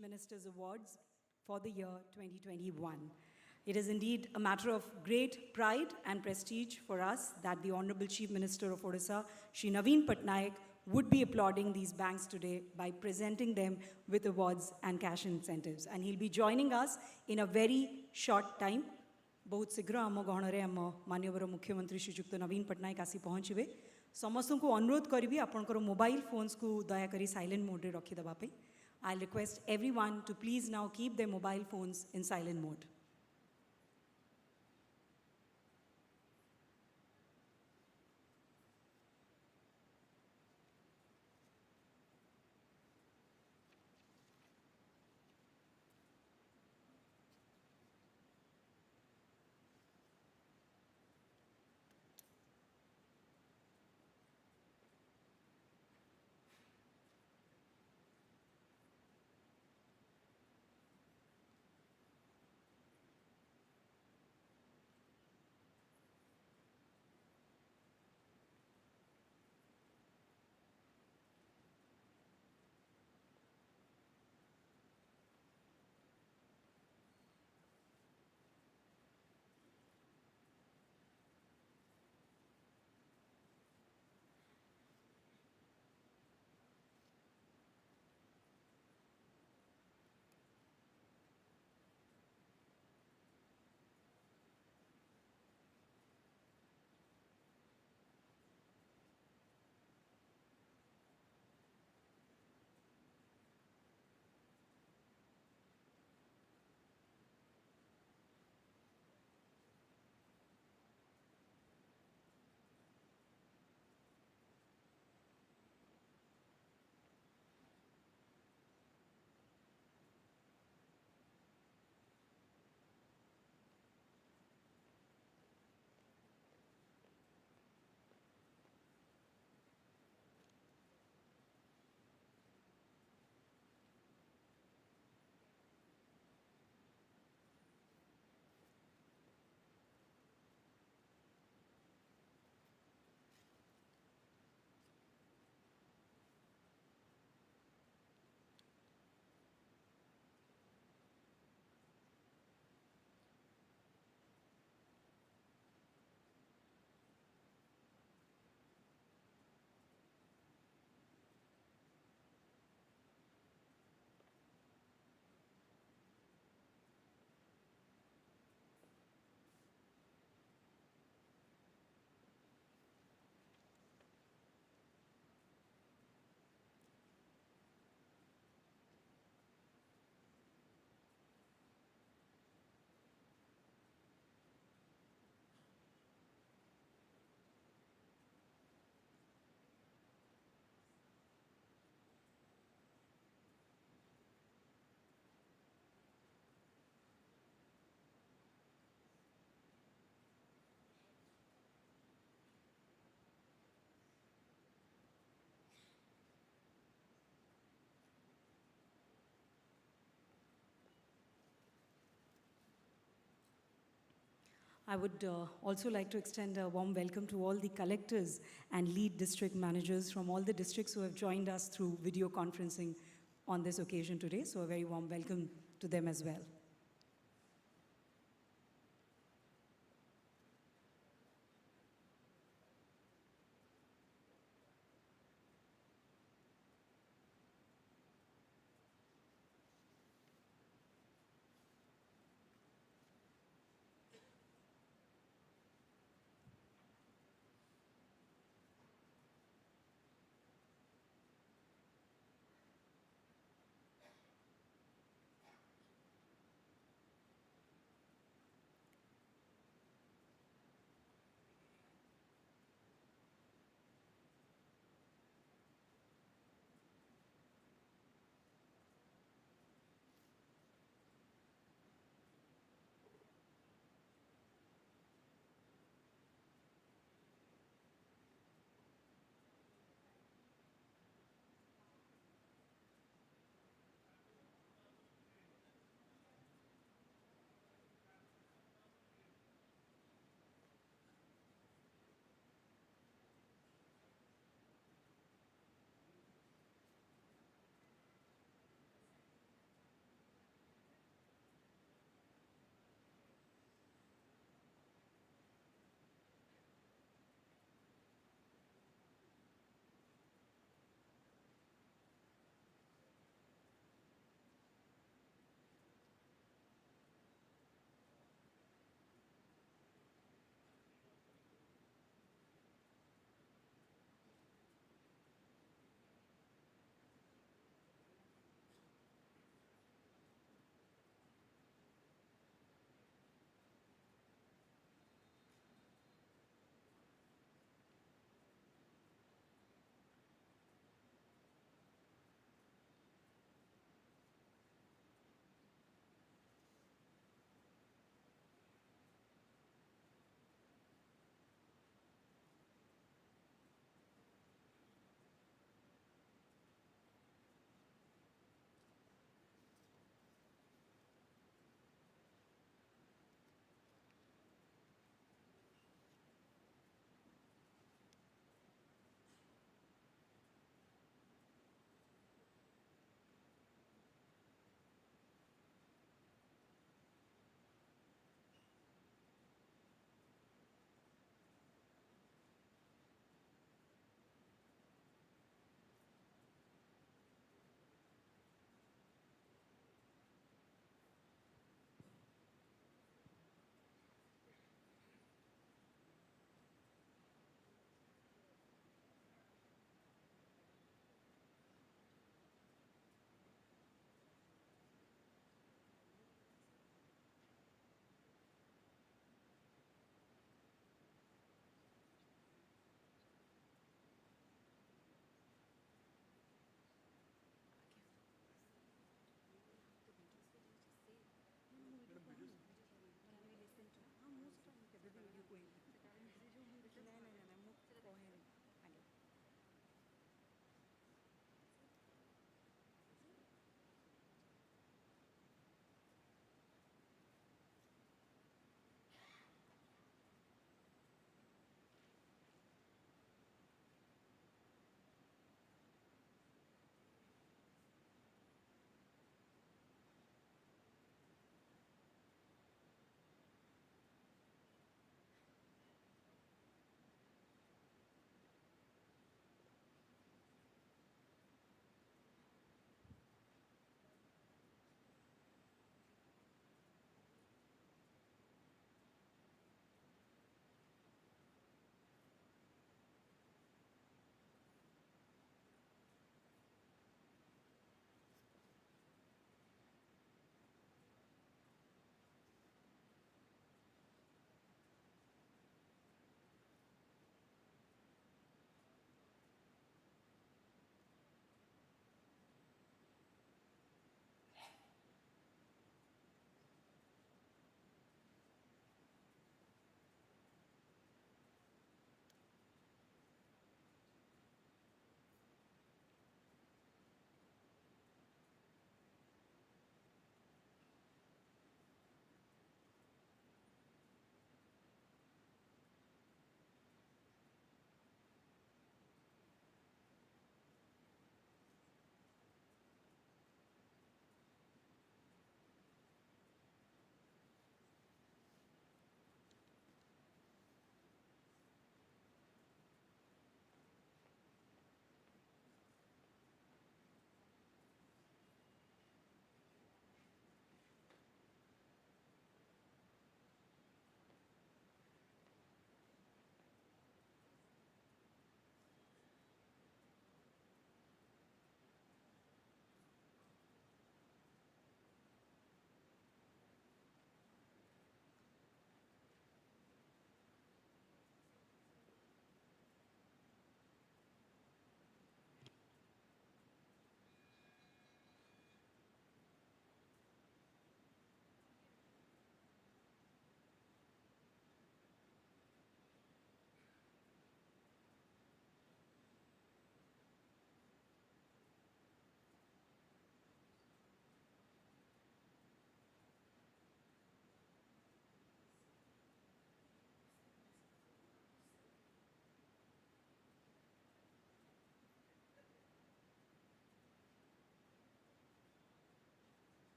Minister's Awards for the year 2021. It is indeed a matter of great pride and prestige for us that the Honorable Chief Minister of Odisha, Shri Naveen Patnaik, would be applauding these banks today by presenting them with awards and cash incentives. And he'll be joining us in a very short time. बहुत शीघ्र आम गहणरे आम माननीय मुख्यमंत्री श्रीजुक्त नवीन पट्टनायक आसी पहुँचे समस्त को अनुरोध करी आपंकर मोबाइल फोन्स को दयाकोरी साइलेंट मोड रखीदेवाई I'll request everyone to please now keep their mobile phones in silent mode. I would also like to extend a warm welcome to all the collectors and lead district managers from all the districts who have joined us through video conferencing on this occasion today. So a very warm welcome to them as well.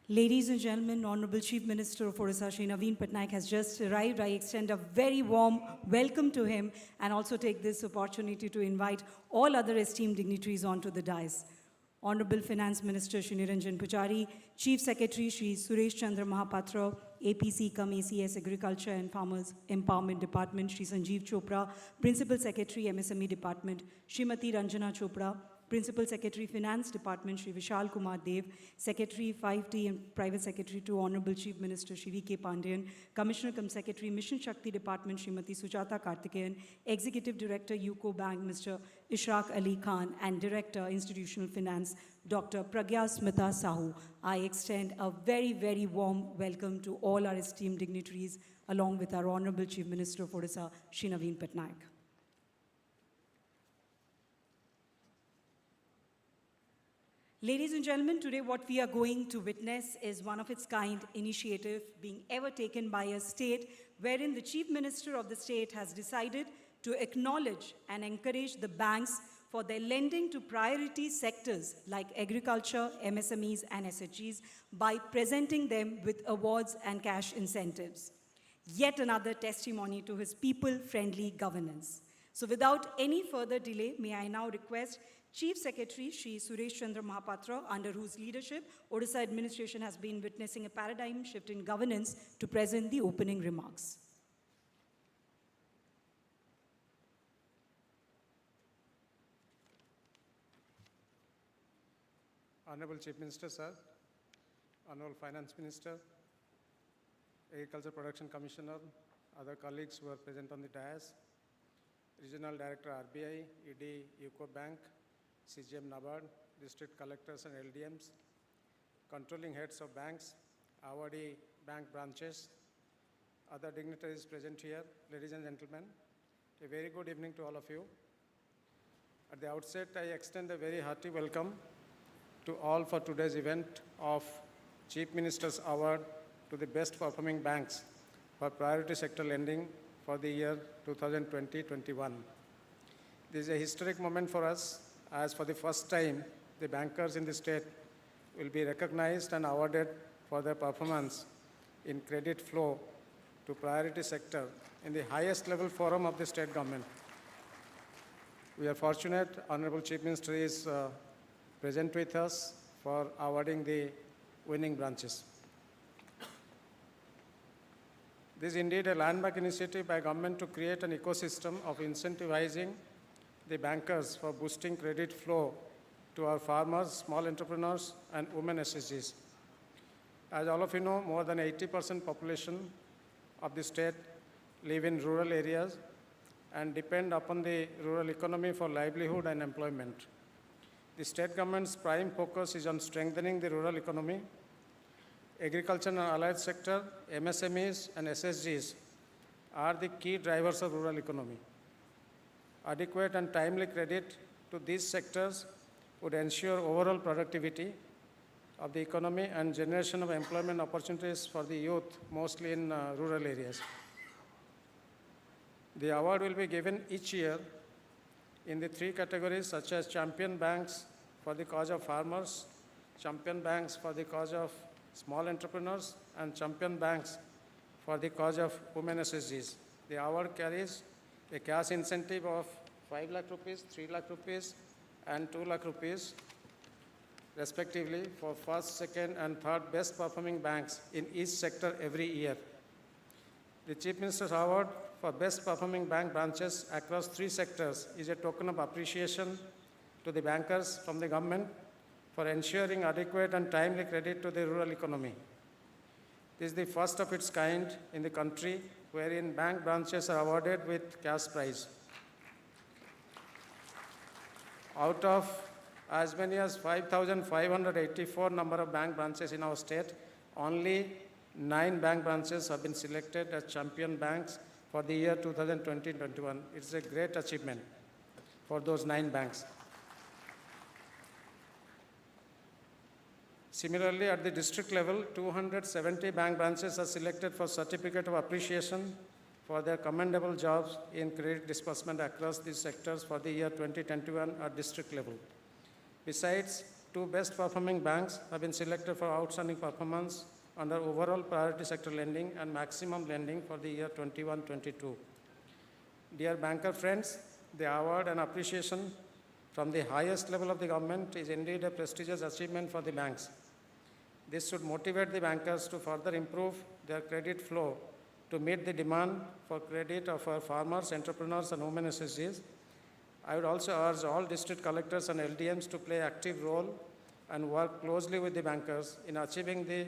Ladies and gentlemen, Honorable Chief Minister of Odisha, Shri Naveen Patnaik has just arrived. I extend a very warm welcome to him and also take this opportunity to invite all other esteemed dignitaries onto the dais. Honorable Finance Minister Shri Niranjan Pujari, Chief Secretary Shri Suresh Chandra Mahapatra, APC cum ACS Agriculture and Farmers Empowerment Department Shri Sanjeev Chopra, Principal Secretary MSME Department Srimati Ranjana Chopra, Principal Secretary Finance Department Shri Vishal Kumar Dev, Secretary 5T and Private Secretary to Honorable Chief Minister Shri V.K. Pandian, Commissioner cum Secretary Mission Shakti Department Srimati Sujata Karthikeyan, Executive Director UCO Bank Mr. Ishraq Ali Khan, and Director Institutional Finance Dr. Pragya Smita Sahu. I extend a very, very warm welcome to all our esteemed dignitaries along with our Honorable Chief Minister of Odisha, Shri Naveen Patnaik. Ladies and gentlemen, today what we are going to witness is one of its kind initiative being ever taken by a state wherein the Chief Minister of the state has decided to acknowledge and encourage the banks for their lending to priority sectors like agriculture, MSMEs and SHGs by presenting them with awards and cash incentives. Yet another testimony to his people-friendly governance. So without any further delay, may I now request Chief Secretary Shri Suresh Chandra Mahapatra, under whose leadership Odisha administration has been witnessing a paradigm shift in governance, to present the opening remarks. Honorable Chief Minister, sir, Honorable Finance Minister, Agriculture Production Commissioner, other colleagues who are present on the dais, Regional Director RBI, ED UCO Bank, CGM NABARD, District Collectors and LDMs, Controlling Heads of Banks, awardee bank branches, other dignitaries present here, ladies and gentlemen, a very good evening to all of you. At the outset, I extend a very hearty welcome to all for today's event of Chief Minister's Award to the best performing banks for priority sector lending for the year 2020-21. This is a historic moment for us, as for the first time, the bankers in the state will be recognized and awarded for their performance in credit flow to priority sector in the highest level forum of the state government. We are fortunate Honorable Chief Minister is present with us for awarding the winning branches. This is indeed a landmark initiative by government to create an ecosystem of incentivizing the bankers for boosting credit flow to our farmers, small entrepreneurs, and women SHGs. As all of you know, more than 80% population of the state live in rural areas and depend upon the rural economy for livelihood and employment. The state government's prime focus is on strengthening the rural economy. Agriculture and allied sector, MSMEs, and SHGs are the key drivers of rural economy. Adequate and timely credit to these sectors would ensure overall productivity of the economy and generation of employment opportunities for the youth, mostly in rural areas. The award will be given each year in the three categories such as champion banks for the cause of farmers, champion banks for the cause of small entrepreneurs, and champion banks for the cause of women SHGs. The award carries a cash incentive of 5 lakh rupees, 3 lakh rupees, and 2 lakh rupees, respectively, for first, second, and third best performing banks in each sector every year. The Chief Minister's Award for best performing bank branches across 3 sectors is a token of appreciation to the bankers from the government for ensuring adequate and timely credit to the rural economy. This is the first of its kind in the country wherein bank branches are awarded with cash prize. Out of as many as 5,584 number of bank branches in our state, only 9 bank branches have been selected as champion banks for the year 2020-21. It's a great achievement for those 9 banks. Similarly, at the district level, 270 bank branches are selected for certificate of appreciation for their commendable jobs in credit disbursement across these sectors for the year 2021 at district level. Besides, two best performing banks have been selected for outstanding performance under overall priority sector lending and maximum lending for the year 21-22. Dear banker friends, the award and appreciation from the highest level of the government is indeed a prestigious achievement for the banks. This should motivate the bankers to further improve their credit flow to meet the demand for credit of our farmers, entrepreneurs, and women SSGs. I would also urge all district collectors and LDMs to play active role and work closely with the bankers in achieving the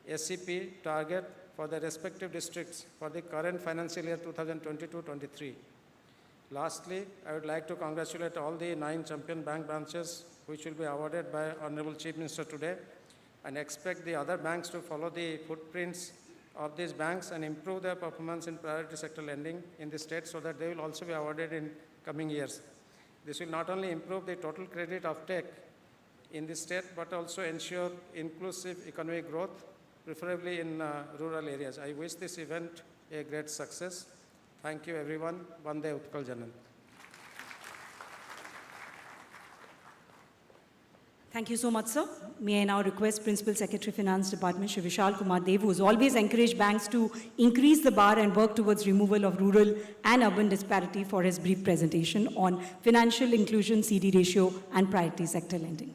SCP target for the respective districts for the current financial year 2022-23. Lastly, I would like to congratulate all the 9 champion bank branches which will be awarded by Honorable Chief Minister today, and expect the other banks to follow the footprints of these banks and improve their performance in priority sector lending in the state so that they will also be awarded in coming years. This will not only improve the total credit uptake in the state but also ensure inclusive economic growth, preferably in rural areas. I wish this event a great success. Thank you everyone. Vande Utkal Janam. Thank you so much, sir. May I now request Principal Secretary Finance Department, Shri Vishal Kumar Dev, who has always encouraged banks to increase the bar and work towards removal of rural and urban disparity, for his brief presentation on financial inclusion, CD ratio, and priority sector lending.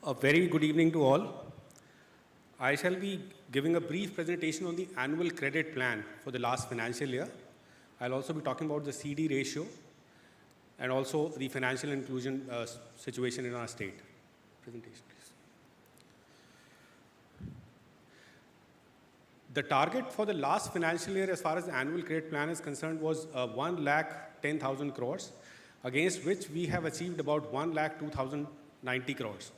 A very good evening to all. I shall be giving a brief presentation on the annual credit plan for the last financial year. I'll also be talking about the CD ratio and also the financial inclusion situation in our state. Presentation, please. The target for the last financial year as far as the annual credit plan is concerned was 1,10,000 crores, against which we have achieved about 1,02,090 crores.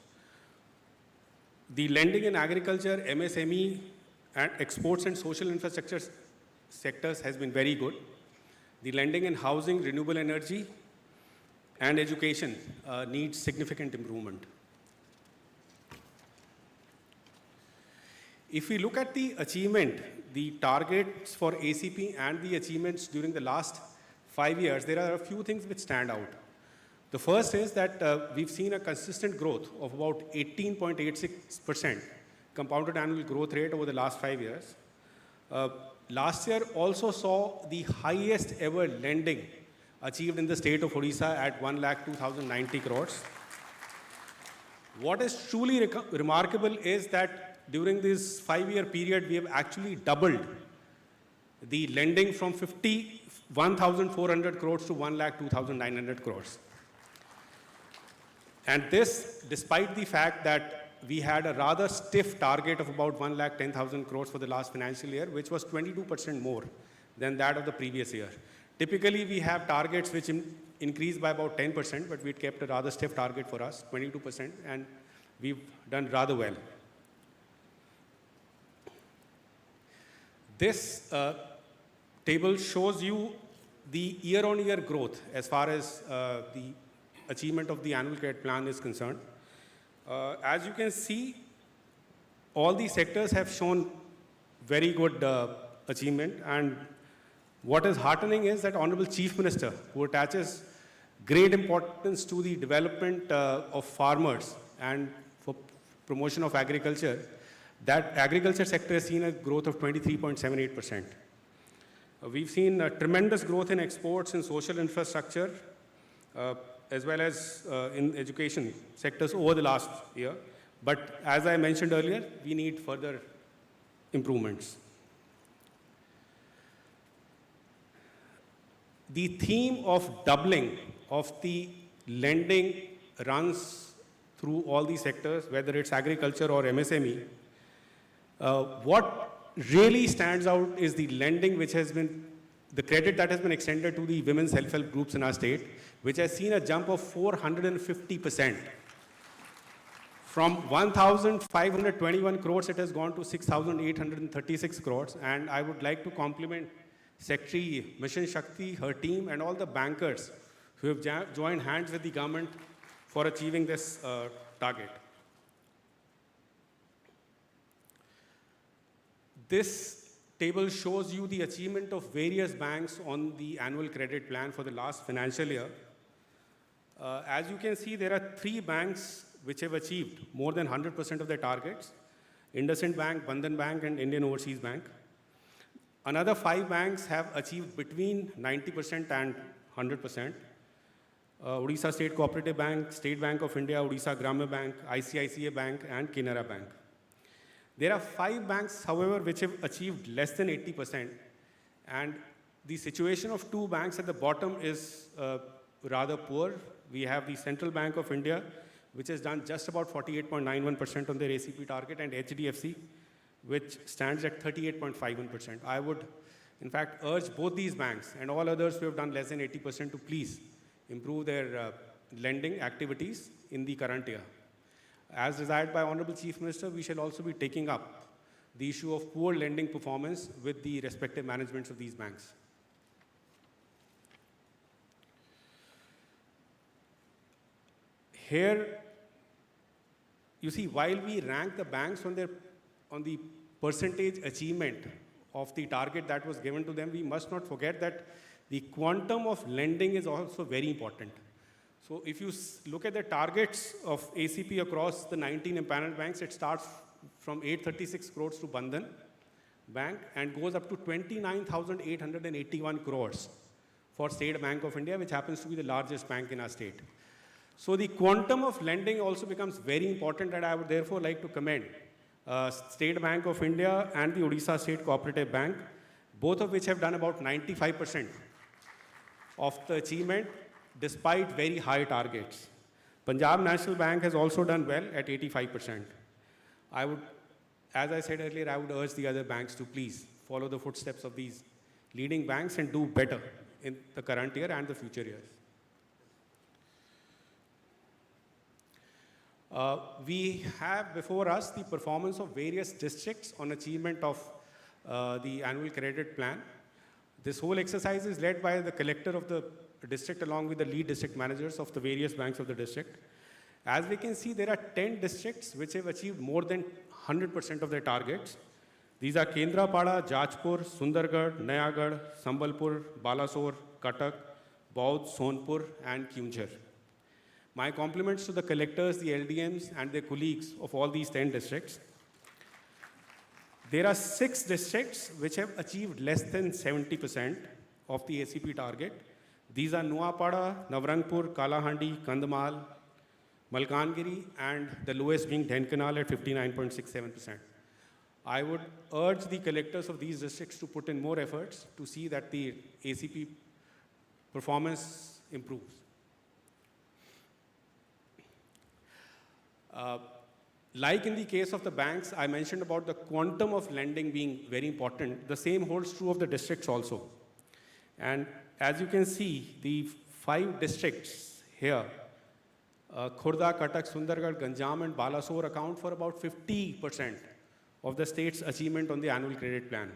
The lending in agriculture, MSME, and exports and social infrastructure sectors has been very good. The lending in housing, renewable energy, and education needs significant improvement. If we look at the achievement, the targets for ACP and the achievements during the last 5 years, there are a few things which stand out. The first is that we've seen a consistent growth of about 18.86% compounded annual growth rate over the last 5 years. Last year also saw the highest ever lending achieved in the state of Odisha at 1,02,090 crores. What is truly remarkable is that during this 5-year period, we have actually doubled the lending from 51,400 crores to 1,02,900 crores. And this, despite the fact that we had a rather stiff target of about 1,10,000 crores for the last financial year, which was 22% more than that of the previous year. Typically, we have targets which increase by about 10%, but we kept a rather stiff target for us, 22%, and we've done rather well. This table shows you the year-on-year growth as far as the achievement of the annual credit plan is concerned. As you can see, all these sectors have shown very good achievement, and what is heartening is that Honorable Chief Minister, who attaches great importance to the development of farmers and for promotion of agriculture, that agriculture sector has seen a growth of 23.78%. We've seen tremendous growth in exports and social infrastructure, as well as in education sectors over the last year. But as I mentioned earlier, we need further improvements. The theme of doubling of the lending runs through all these sectors, whether it's agriculture or MSME. What really stands out is the lending which has been, the credit that has been extended to the women's self-help groups in our state, which has seen a jump of 450%. From 1,521 crores, it has gone to 6,836 crores. And I would like to compliment Secretary Mission Shakti, her team, and all the bankers who have joined hands with the government for achieving this target. This table shows you the achievement of various banks on the annual credit plan for the last financial year. As you can see, there are 3 banks which have achieved more than 100% of their targets: IndusInd Bank, Bandhan Bank, and Indian Overseas Bank. Another 5 banks have achieved between 90% and 100%. Odisha State Cooperative Bank, State Bank of India, Odisha Gramya Bank, ICICI Bank, and Canara Bank. There are 5 banks, however, which have achieved less than 80%, and the situation of 2 banks at the bottom is rather poor. We have the Central Bank of India, which has done just about 48.91% on their ACP target, and HDFC, which stands at 38.51%. I would, in fact, urge both these banks and all others who have done less than 80% to please improve their lending activities in the current year. As desired by Honorable Chief Minister, we shall also be taking up the issue of poor lending performance with the respective managements of these banks. Here, you see, while we rank the banks on the percentage achievement of the target that was given to them, we must not forget that the quantum of lending is also very important. So if you look at the targets of ACP across the 19 empaneled banks, it starts from 836 crores to Bandhan Bank and goes up to 29,881 crores for State Bank of India, which happens to be the largest bank in our state. So the quantum of lending also becomes very important, and I would therefore like to commend State Bank of India and the Odisha State Cooperative Bank, both of which have done about 95% of the achievement despite very high targets. Punjab National Bank has also done well at 85%. I would, as I said earlier, I would urge the other banks to please follow the footsteps of these leading banks and do better in the current year and the future years. We have before us the performance of various districts on achievement of the annual credit plan. This whole exercise is led by the collector of the district along with the lead district managers of the various banks of the district. As we can see, there are 10 districts which have achieved more than 100% of their targets. These are Kendrapada, Jajpur, Sundargarh, Nayagarh, Sambalpur, Balasore, Cuttack, Baud, Sonpur, and Keonjhar. My compliments to the collectors, the LDMs, and their colleagues of all these 10 districts. There are 6 districts which have achieved less than 70% of the ACP target. These are Nuapada, Navrangpur, Kalahandi, Kandhamal, Malkangiri, and the lowest being Dhenkanal at 59.67%. I would urge the collectors of these districts to put in more efforts to see that the ACP performance improves. Like in the case of the banks, I mentioned about the quantum of lending being very important. The same holds true of the districts also. And as you can see, the 5 districts here, Khurda, Cuttack, Sundargarh, Ganjam, and Balasore account for about 50% of the state's achievement on the annual credit plan.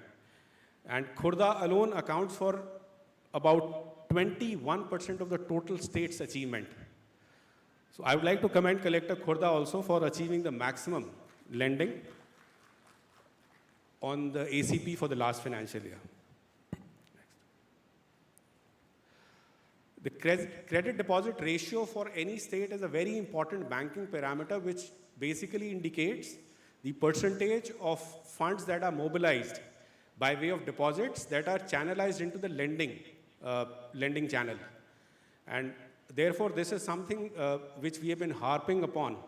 And Khurda alone accounts for about 21% of the total state's achievement. So I would like to commend Collector Khurda also for achieving the maximum lending on the ACP for the last financial year. The credit deposit ratio for any state is a very important banking parameter which basically indicates the percentage of funds that are mobilized by way of deposits that are channelized into the lending channel. And therefore, this is something which we have been harping upon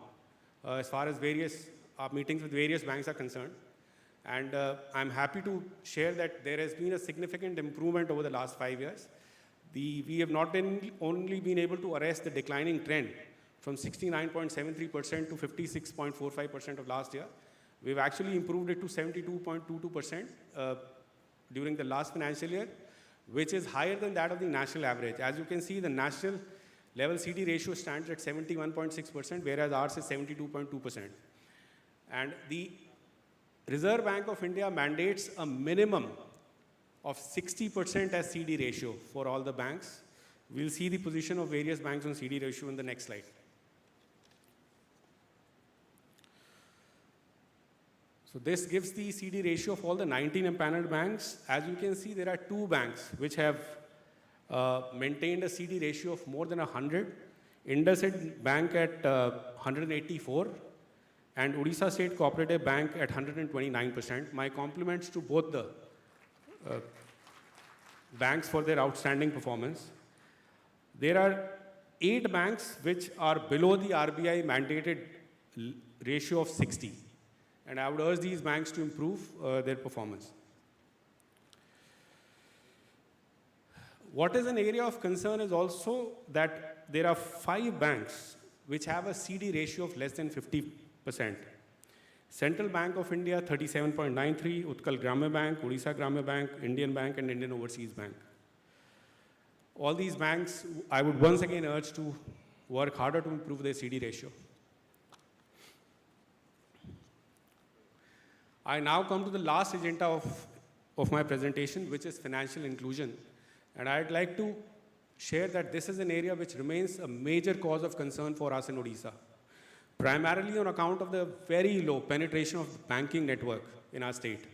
as far as various meetings with various banks are concerned. And I'm happy to share that there has been a significant improvement over the last 5 years. We have not only been able to arrest the declining trend from 69.73% to 56.45% of last year. We've actually improved it to 72.22% during the last financial year, which is higher than that of the national average. As you can see, the national level CD ratio stands at 71.6%, whereas ours is 72.2%. And the Reserve Bank of India mandates a minimum of 60% as CD ratio for all the banks. We'll see the position of various banks on CD ratio in the next slide. So this gives the CD ratio of all the 19 empaneled banks. As you can see, there are 2 banks which have maintained a CD ratio of more than 100. IndusInd Bank at 184 and Odisha State Cooperative Bank at 129%. My compliments to both the banks for their outstanding performance. There are 8 banks which are below the RBI mandated ratio of 60. And I would urge these banks to improve their performance. What is an area of concern is also that there are 5 banks which have a CD ratio of less than 50%. Central Bank of India 37.93, Utkal Gramya Bank, Odisha Gramya Bank, Indian Bank and Indian Overseas Bank. All these banks, I would once again urge to work harder to improve their CD ratio. I now come to the last agenda of my presentation, which is financial inclusion. And I'd like to share that this is an area which remains a major cause of concern for us in Odisha, primarily on account of the very low penetration of the banking network in our state.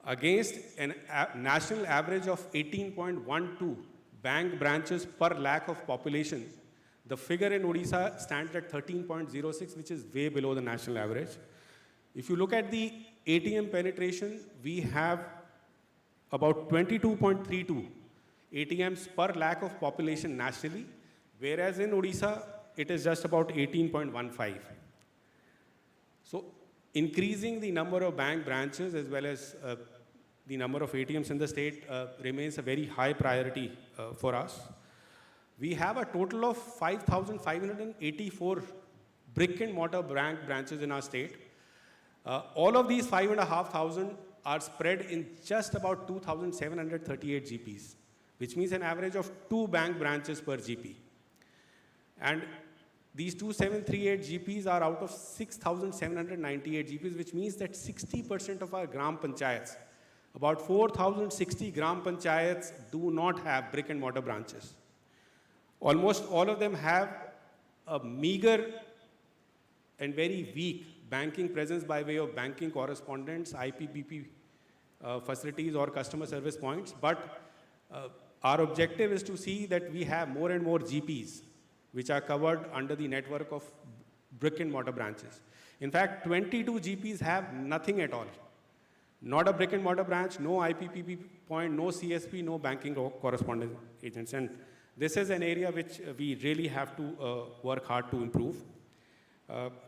Against a national average of 18.12 bank branches per lakh of population, the figure in Odisha stands at 13.06, which is way below the national average. If you look at the ATM penetration, we have about 22.32 ATMs per lakh of population nationally, whereas in Odisha, it is just about 18.15. So increasing the number of bank branches as well as the number of ATMs in the state remains a very high priority for us. We have a total of 5,584 brick and mortar bank branches in our state. All of these 5,500 are spread in just about 2,738 GPs, which means an average of 2 bank branches per GP. And these 2,738 GPs are out of 6,798 GPs, which means that 60% of our Gram Panchayats, about 4,060 Gram Panchayats do not have brick and mortar branches. Almost all of them have a meager and very weak banking presence by way of banking correspondents, IPPP facilities or customer service points. But our objective is to see that we have more and more GPs which are covered under the network of brick and mortar branches. In fact, 22 GPs have nothing at all. Not a brick and mortar branch, no IPPP point, no CSP, no banking correspondent agents. And this is an area which we really have to work hard to improve.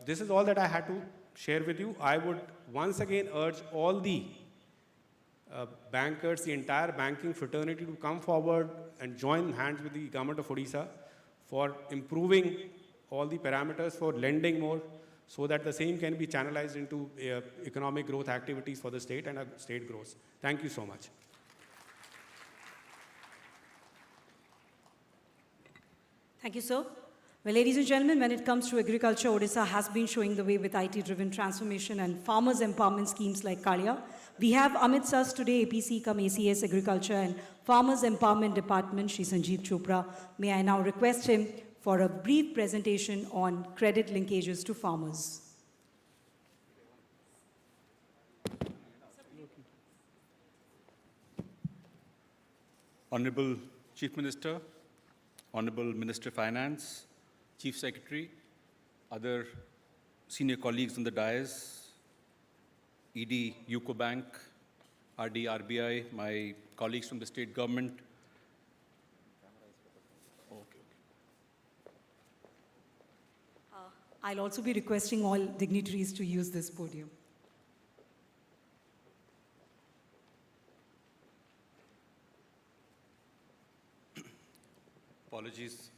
This is all that I had to share with you. I would once again urge all the bankers, the entire banking fraternity to come forward and join hands with the government of Odisha for improving all the parameters for lending more so that the same can be channelized into economic growth activities for the state and state growth. Thank you so much. Thank you, sir. Well, ladies and gentlemen, when it comes to agriculture, Odisha has been showing the way with IT-driven transformation and farmers' empowerment schemes like Kalia. We have amidst us today APC cum ACS Agriculture and Farmers Empowerment Department, Shri Sanjeev Chopra. May I now request him for a brief presentation on credit linkages to farmers. Honorable Chief Minister, Honorable Minister of Finance, Chief Secretary, other senior colleagues on the dais, ED, UCO Bank, RD, RBI, my colleagues from the state government. I'll also be requesting all dignitaries to use this podium. Apologies.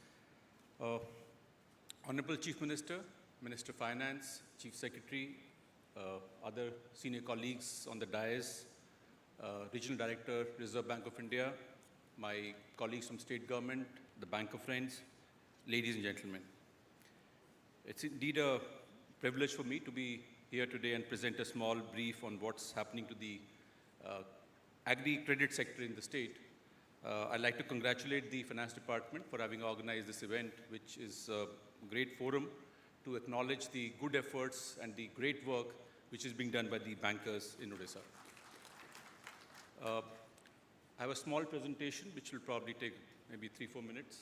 Honorable Chief Minister, Minister of Finance, Chief Secretary, other senior colleagues on the dais, Regional Director, Reserve Bank of India, my colleagues from state government, the Bank of Friends, ladies and gentlemen. It's indeed a privilege for me to be here today and present a small brief on what's happening to the agri-credit sector in the state. I'd like to congratulate the Finance Department for having organized this event, which is a great forum to acknowledge the good efforts and the great work which is being done by the bankers in Odisha. I have a small presentation which will probably take maybe 3-4 minutes.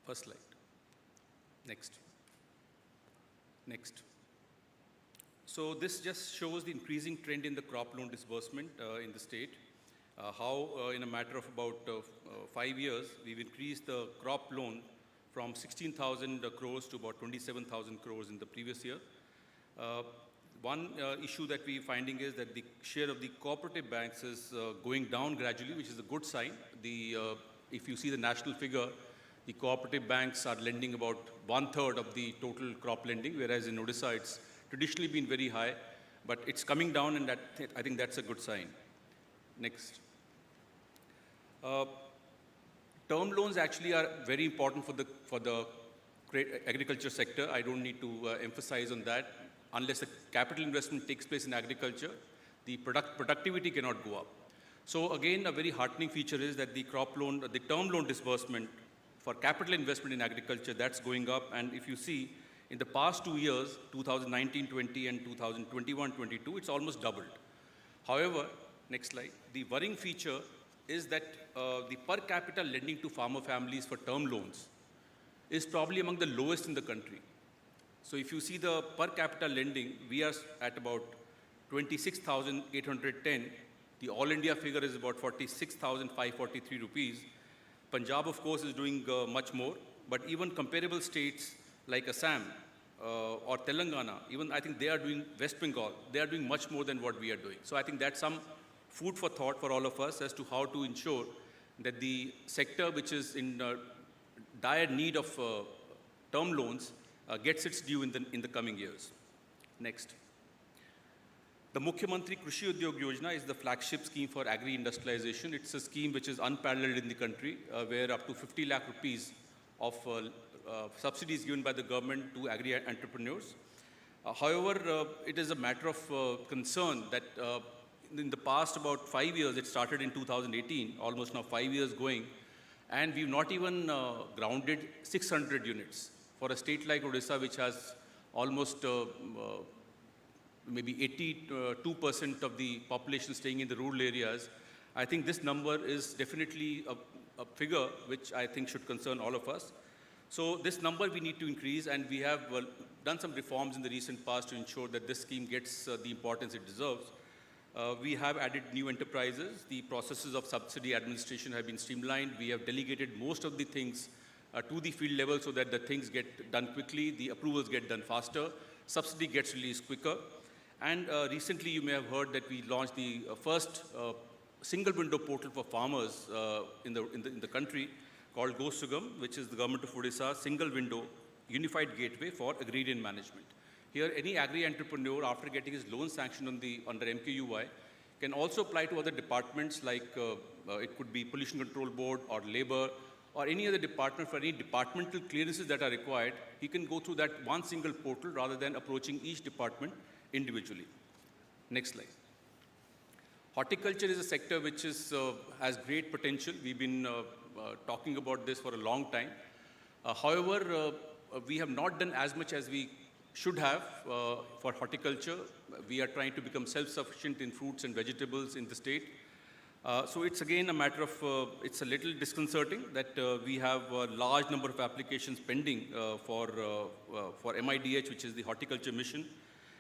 First slide. Next. Next. So this just shows the increasing trend in the crop loan disbursement in the state. How in a matter of about 5 years, we've increased the crop loan from 16,000 crores to about 27,000 crores in the previous year. One issue that we're finding is that the share of the cooperative banks is going down gradually, which is a good sign. If you see the national figure, the cooperative banks are lending about 1/3 of the total crop lending, whereas in Odisha it's traditionally been very high, but it's coming down, and I think that's a good sign. Next. Term loans actually are very important for the agriculture sector. I don't need to emphasize on that. Unless the capital investment takes place in agriculture, the productivity cannot go up. So again, a very heartening feature is that the term loan disbursement for capital investment in agriculture, that's going up. And if you see, in the past 2 years, 2019-20 and 2021-22, it's almost doubled. However, next slide, the worrying feature is that the per capita lending to farmer families for term loans is probably among the lowest in the country. So if you see the per capita lending, we are at about 26,810. The all India figure is about 46,543 rupees. Punjab, of course, is doing much more, but even comparable states like Assam or Telangana, even I think they are doing, West Bengal, they are doing much more than what we are doing. So I think that's some food for thought for all of us as to how to ensure that the sector which is in dire need of term loans gets its due in the coming years. Next. The Mukhyamantri Krishi Udyog Yojana is the flagship scheme for agri-industrialization. It's a scheme which is unparalleled in the country, where up to 50 lakh rupees of subsidies given by the government to agri-entrepreneurs. However, it is a matter of concern that in the past about 5 years, it started in 2018, almost now 5 years going, and we've not even grounded 600 units. For a state like Odisha, which has almost maybe 82% of the population staying in the rural areas, I think this number is definitely a figure which I think should concern all of us. So this number we need to increase, and we have done some reforms in the recent past to ensure that this scheme gets the importance it deserves. We have added new enterprises. The processes of subsidy administration have been streamlined. We have delegated most of the things to the field level so that the things get done quickly, the approvals get done faster, subsidy gets released quicker. And recently you may have heard that we launched the first single window portal for farmers in the country called Go Sugam, which is the government of Odisha single window unified gateway for agrarian management. Here, any agri-entrepreneur, after getting his loan sanctioned under MKUY, can also apply to other departments like it could be Pollution Control Board or Labor or any other department for any departmental clearances that are required. He can go through that one single portal rather than approaching each department individually. Next slide. Horticulture is a sector which has great potential. We've been talking about this for a long time. However, we have not done as much as we should have for horticulture. We are trying to become self-sufficient in fruits and vegetables in the state. So it's again a matter of, it's a little disconcerting that we have a large number of applications pending for MIDH, which is the horticulture mission.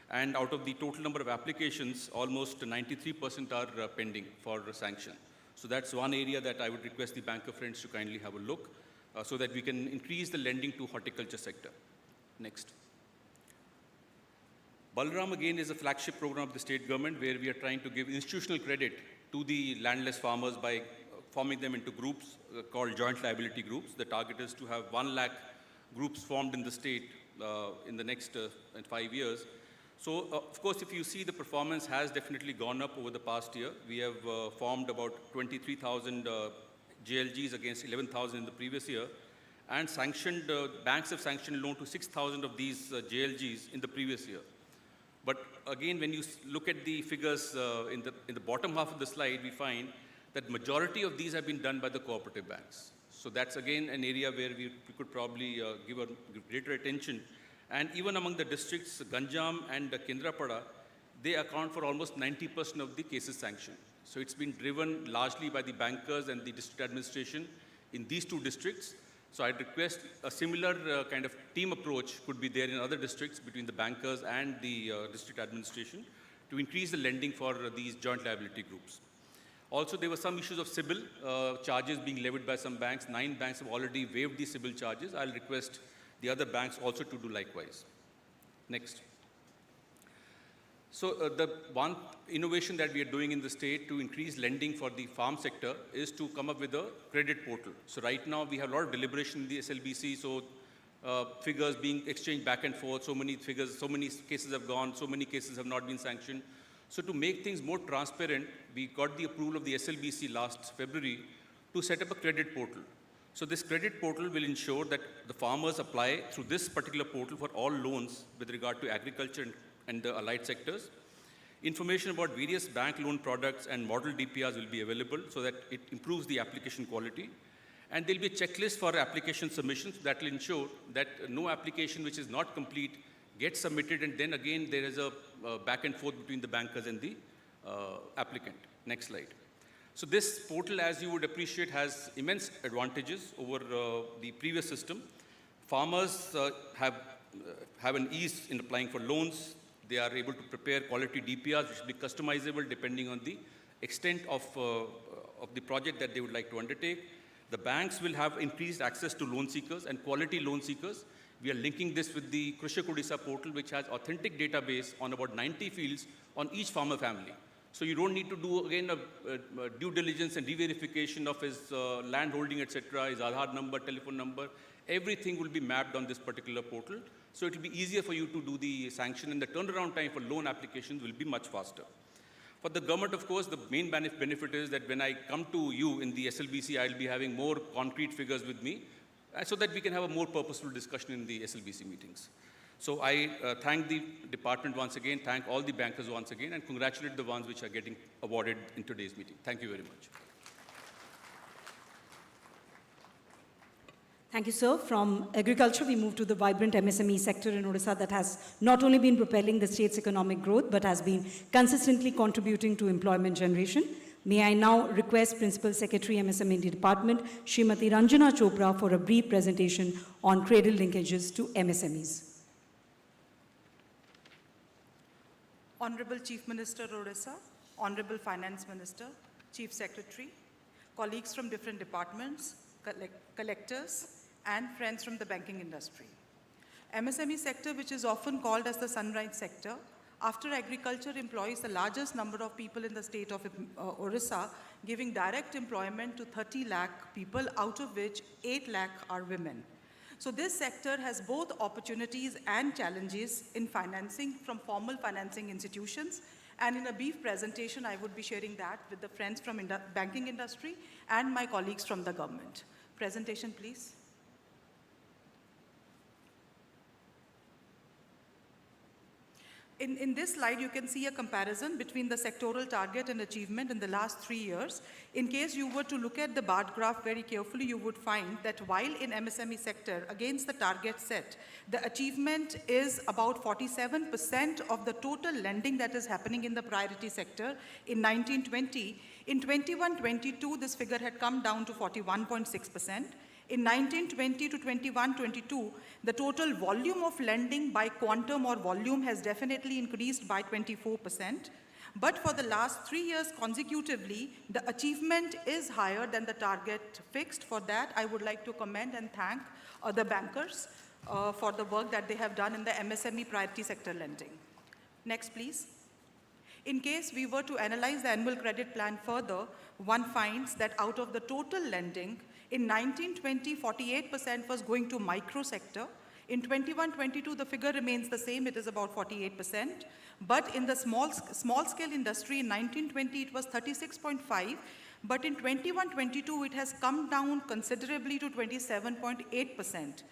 And out of the total number of applications, almost 93% are pending for sanction. So that's one area that I would request the banker friends to kindly have a look so that we can increase the lending to horticulture sector. Next. Balram again is a flagship program of the state government where we are trying to give institutional credit to the landless farmers by forming them into groups called joint liability groups. The target is to have 1 lakh groups formed in the state in the next 5 years. So, of course, if you see, the performance has definitely gone up over the past year. We have formed about 23,000 JLGs against 11,000 in the previous year, and sanctioned, banks have sanctioned loan to 6,000 of these JLGs in the previous year. But again, when you look at the figures in the bottom half of the slide, we find that majority of these have been done by the cooperative banks. So that's again an area where we could probably give greater attention And even among the districts, Ganjam and Kendrapada, they account for almost 90% of the cases sanctioned. So it's been driven largely by the bankers and the district administration in these two districts. So I'd request a similar kind of team approach could be there in other districts between the bankers and the district administration to increase the lending for these joint liability groups. Also, there were some issues of CIBIL charges being levied by some banks. 9 banks have already waived the CIBIL charges. I'll request the other banks also to do likewise. Next. So the one innovation that we are doing in the state to increase lending for the farm sector is to come up with a credit portal. So right now we have a lot of deliberation in the SLBC, so figures being exchanged back and forth, so many figures, so many cases have gone, so many cases have not been sanctioned. So to make things more transparent, we got the approval of the SLBC last February to set up a credit portal. So this credit portal will ensure that the farmers apply through this particular portal for all loans with regard to agriculture and the allied sectors. Information about various bank loan products and model DPRs will be available so that it improves the application quality. And there will be a checklist for application submissions that will ensure that no application which is not complete gets submitted, and then again there is a back and forth between the bankers and the applicant. Next slide. So this portal, as you would appreciate, has immense advantages over the previous system. Farmers have an ease in applying for loans. They are able to prepare quality DPRs which will be customizable depending on the extent of the project that they would like to undertake. The banks will have increased access to loan seekers and quality loan seekers. We are linking this with the Krishak Odisha portal, which has authentic database on about 90 fields on each farmer family. So you don't need to do, again, a due diligence and re-verification of his land holding, etc., his Aadhaar number, telephone number. Everything will be mapped on this particular portal. So it will be easier for you to do the sanction, and the turnaround time for loan applications will be much faster. For the government, of course, the main benefit is that when I come to you in the SLBC, I'll be having more concrete figures with me so that we can have a more purposeful discussion in the SLBC meetings. So I thank the department once again, thank all the bankers once again, and congratulate the ones which are getting awarded in today's meeting. Thank you very much. Thank you, sir. From agriculture, we move to the vibrant MSME sector in Odisha that has not only been propelling the state's economic growth, but has been consistently contributing to employment generation. May I now request Principal Secretary, MSME Department, Srimati Ranjana Chopra, for a brief presentation on cradle linkages to MSMEs. Honorable Chief Minister Odisha, Honorable Finance Minister, Chief Secretary, colleagues from different departments, collectors, and friends from the banking industry. MSME sector, which is often called as the sunrise sector, after agriculture employs the largest number of people in the state of Odisha, giving direct employment to 30 lakh people, out of which 8 lakh are women. So this sector has both opportunities and challenges in financing from formal financing institutions. And in a brief presentation, I would be sharing that with the friends from banking industry and my colleagues from the government. Presentation, please. In this slide, you can see a comparison between the sectoral target and achievement in the last 3 years. In case you were to look at the bar graph very carefully, you would find that while in MSME sector, against the target set, the achievement is about 47% of the total lending that is happening in the priority sector in 1920. In 21-22, this figure had come down to 41.6%. In 1920 to 21-22, the total volume of lending by quantum or volume has definitely increased by 24%. But for the last 3 years consecutively, the achievement is higher than the target fixed. For that, I would like to commend and thank the bankers for the work that they have done in the MSME priority sector lending. Next, please. In case we were to analyze the annual credit plan further, one finds that out of the total lending, in 1920, 48% was going to micro sector. In 21-22, the figure remains the same, it is about 48%. But in the small scale industry, in 1920, it was 36.5. But in 21-22, it has come down considerably to 27.8%.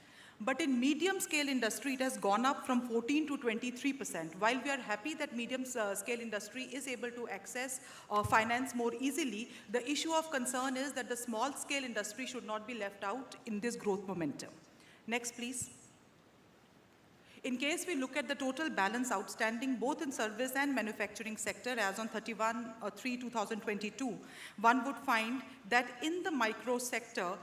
But in medium scale industry, it has gone up from 14 to 23%. While we are happy that medium scale industry is able to access finance more easily, the issue of concern is that the small scale industry should not be left out in this growth momentum. Next, please. In case we look at the total balance outstanding, both in service and manufacturing sector, as on 31/3/2022, one would find that in the micro sector,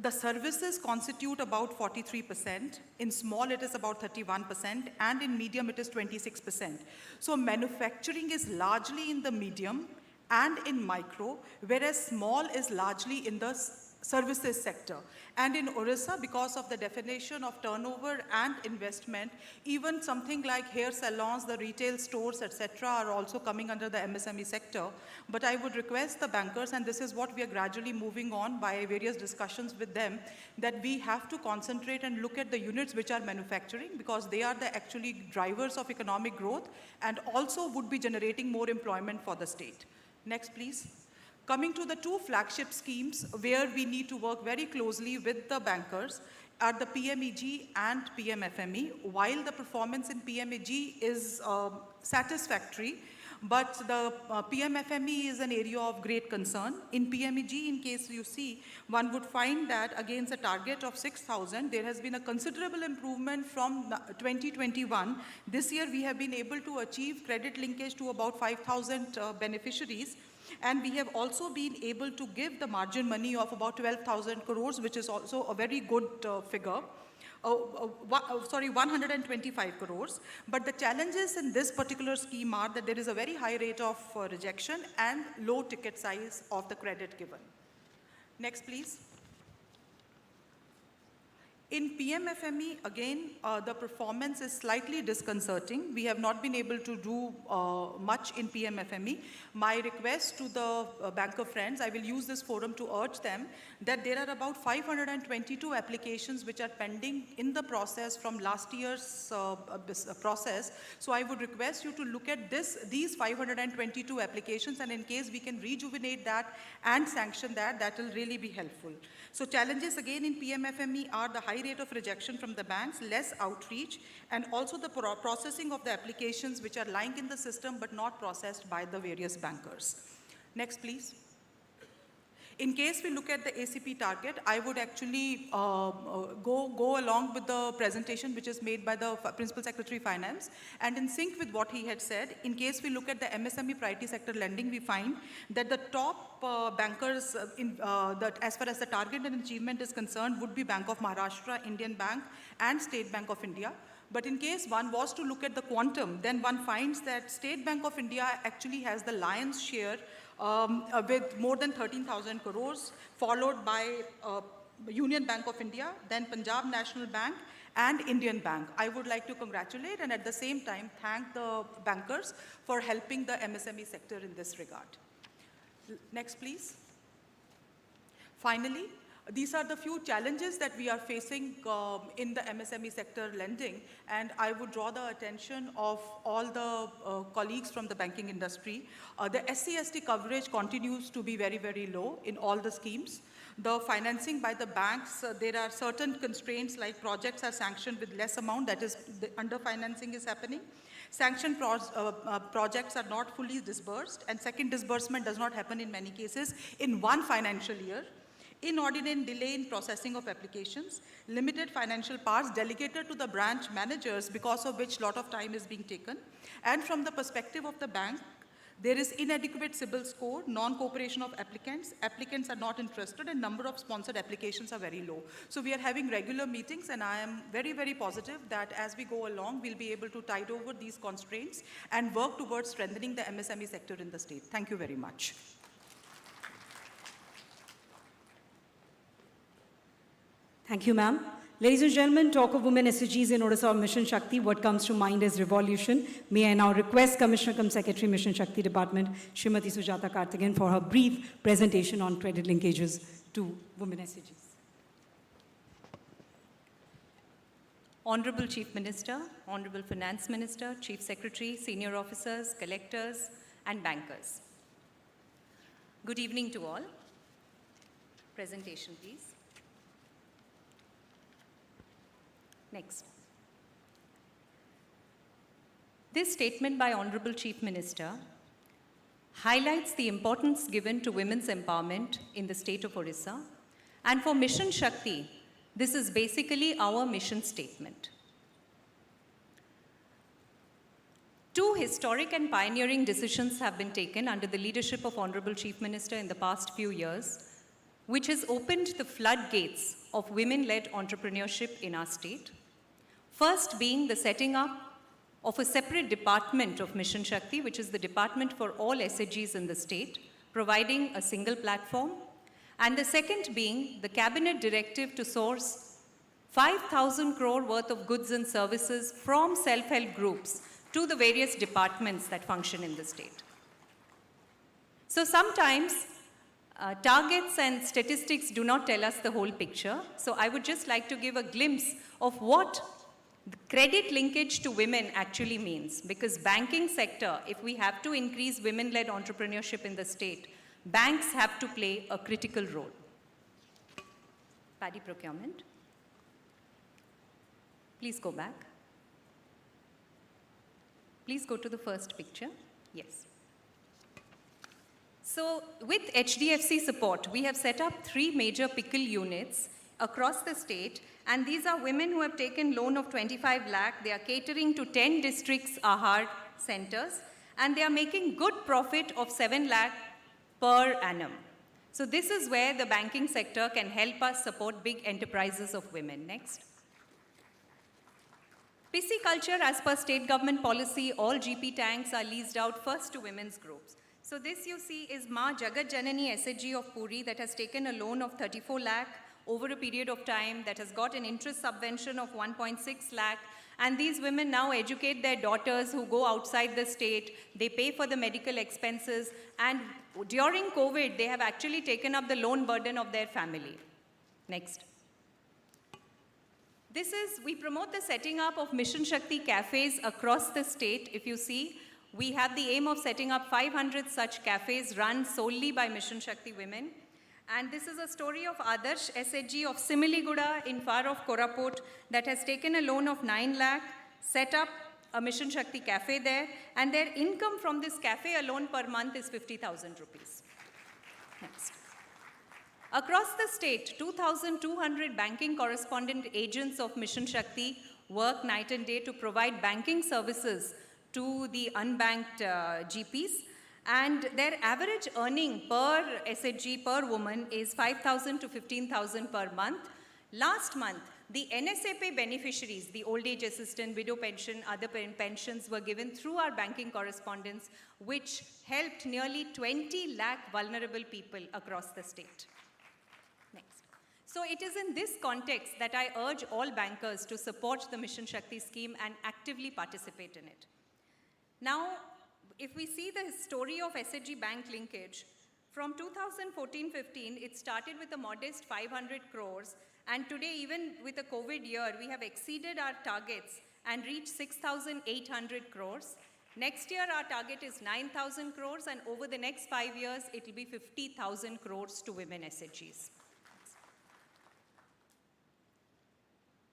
the services constitute about 43%, in small it is about 31%, and in medium it is 26%. So manufacturing is largely in the medium and in micro, whereas small is largely in the services sector. And in Orissa, because of the definition of turnover and investment, even something like hair salons, the retail stores, etc., are also coming under the MSME sector. But I would request the bankers, and this is what we are gradually moving on by various discussions with them, that we have to concentrate and look at the units which are manufacturing, because they are the actually drivers of economic growth and also would be generating more employment for the state. Next, please. Coming to the two flagship schemes where we need to work very closely with the bankers are the PMEG and PMFME. While the performance in PMEG is satisfactory, but the PMFME is an area of great concern. In PMEG, in case you see, one would find that against a target of 6,000, there has been a considerable improvement from 2021. This year, we have been able to achieve credit linkage to about 5,000 beneficiaries. And we have also been able to give the margin money of about 12,000 crores, which is also a very good figure. 125 crores. But the challenges in this particular scheme are that there is a very high rate of rejection and low ticket size of the credit given. Next, please. In PMFME, again, the performance is slightly disconcerting. We have not been able to do much in PMFME. My request to the banker friends, I will use this forum to urge them that there are about 522 applications which are pending in the process from last year's process. So I would request you to look at these 522 applications, and in case we can rejuvenate that and sanction that, that will really be helpful. So challenges again in PMFME are the high rate of rejection from the banks, less outreach, and also the processing of the applications which are lying in the system but not processed by the various bankers. Next, please. In case we look at the ACP target, I would actually go along with the presentation which is made by the Principal Secretary Finance, and in sync with what he had said, in case we look at the MSME priority sector lending, we find that the top bankers as far as the target and achievement is concerned would be Bank of Maharashtra, Indian Bank, and State Bank of India. But in case one was to look at the quantum, then one finds that State Bank of India actually has the lion's share with more than 13,000 crores, followed by Union Bank of India, then Punjab National Bank, and Indian Bank. I would like to congratulate and at the same time thank the bankers for helping the MSME sector in this regard. Next, please. Finally, these are the few challenges that we are facing in the MSME sector lending, and I would draw the attention of all the colleagues from the banking industry. The SC/ST coverage continues to be very, very low in all the schemes. The financing by the banks, there are certain constraints like projects are sanctioned with less amount, that is, the underfinancing is happening. Sanctioned projects are not fully disbursed, and second disbursement does not happen in many cases in one financial year. Inordinate delay in processing of applications, limited financial powers delegated to the branch managers, because of which a lot of time is being taken. And from the perspective of the bank, there is inadequate CIBIL score, non-cooperation of applicants are not interested, and number of sponsored applications are very low. So we are having regular meetings, and I am very, very positive that as we go along, we'll be able to tide over these constraints and work towards strengthening the MSME sector in the state. Thank you very much. Thank you, ma'am. Ladies and gentlemen, talk of women SHGs in Odisha Mission Shakti. What comes to mind is revolution. May I now request Commissioner cum Secretary, Mission Shakti Department, Srimati Sujata Karthikeyan, for her brief presentation on credit linkages to women SHGs. Honorable Chief Minister, Honorable Finance Minister, Chief Secretary, senior officers, collectors, and bankers. Good evening to all. Presentation, please. Next. This statement by Honorable Chief Minister highlights the importance given to women's empowerment in the state of Orissa. And for Mission Shakti, this is basically our mission statement. two historic and pioneering decisions have been taken under the leadership of Honorable Chief Minister in the past few years, which has opened the floodgates of women-led entrepreneurship in our state. First being the setting up of a separate department of Mission Shakti, which is the department for all SHGs in the state, providing a single platform. And the second being the cabinet directive to source 5,000 crore worth of goods and services from self-help groups to the various departments that function in the state. So sometimes targets and statistics do not tell us the whole picture. So I would just like to give a glimpse of what the credit linkage to women actually means. Because banking sector, if we have to increase women-led entrepreneurship in the state, banks have to play a critical role. Paddy procurement. Please go back. Please go to the first picture. Yes. So with HDFC support, we have set up 3 major pickle units across the state, and these are women who have taken loan of 25 lakh. They are catering to 10 districts Ahar centers, and they are making good profit of 7 lakh per annum. So this is where the banking sector can help us support big enterprises of women. Next. Pisciculture, as per state government policy, all GP tanks are leased out first to women's groups. So this you see is Ma Jagat Janani SHG of Puri that has taken a loan of 34 lakh over a period of time, that has got an interest subvention of 1.6 lakh. And these women now educate their daughters who go outside the state. They pay for the medical expenses. And during COVID, they have actually taken up the loan burden of their family. Next. We promote the setting up of Mission Shakti cafes across the state. If you see, we have the aim of setting up 500 such cafes run solely by Mission Shakti women. And this is a story of Adarsh SHG of Similiguda in far off Koraput that has taken a loan of 9 lakh, set up a Mission Shakti cafe there, and their income from this cafe alone per month is 50,000 rupees. Next. Across the state, 2,200 banking correspondent agents of Mission Shakti work night and day to provide banking services to the unbanked GPs. And their average earning per SHG per woman is 5,000 to 15,000 per month. Last month, the NSAP beneficiaries, the old age assistant, widow pension, other pensions were given through our banking correspondents, which helped nearly 20 lakh vulnerable people across the state. Next. So it is in this context that I urge all bankers to support the Mission Shakti scheme and actively participate in it. Now, if we see the story of SHG bank linkage, from 2014-15, it started with a modest 500 crores, and today, even with a COVID year, we have exceeded our targets and reached 6,800 crores. Next year, our target is 9,000 crores, and over the next 5 years, it will be 50,000 crores to women SHGs.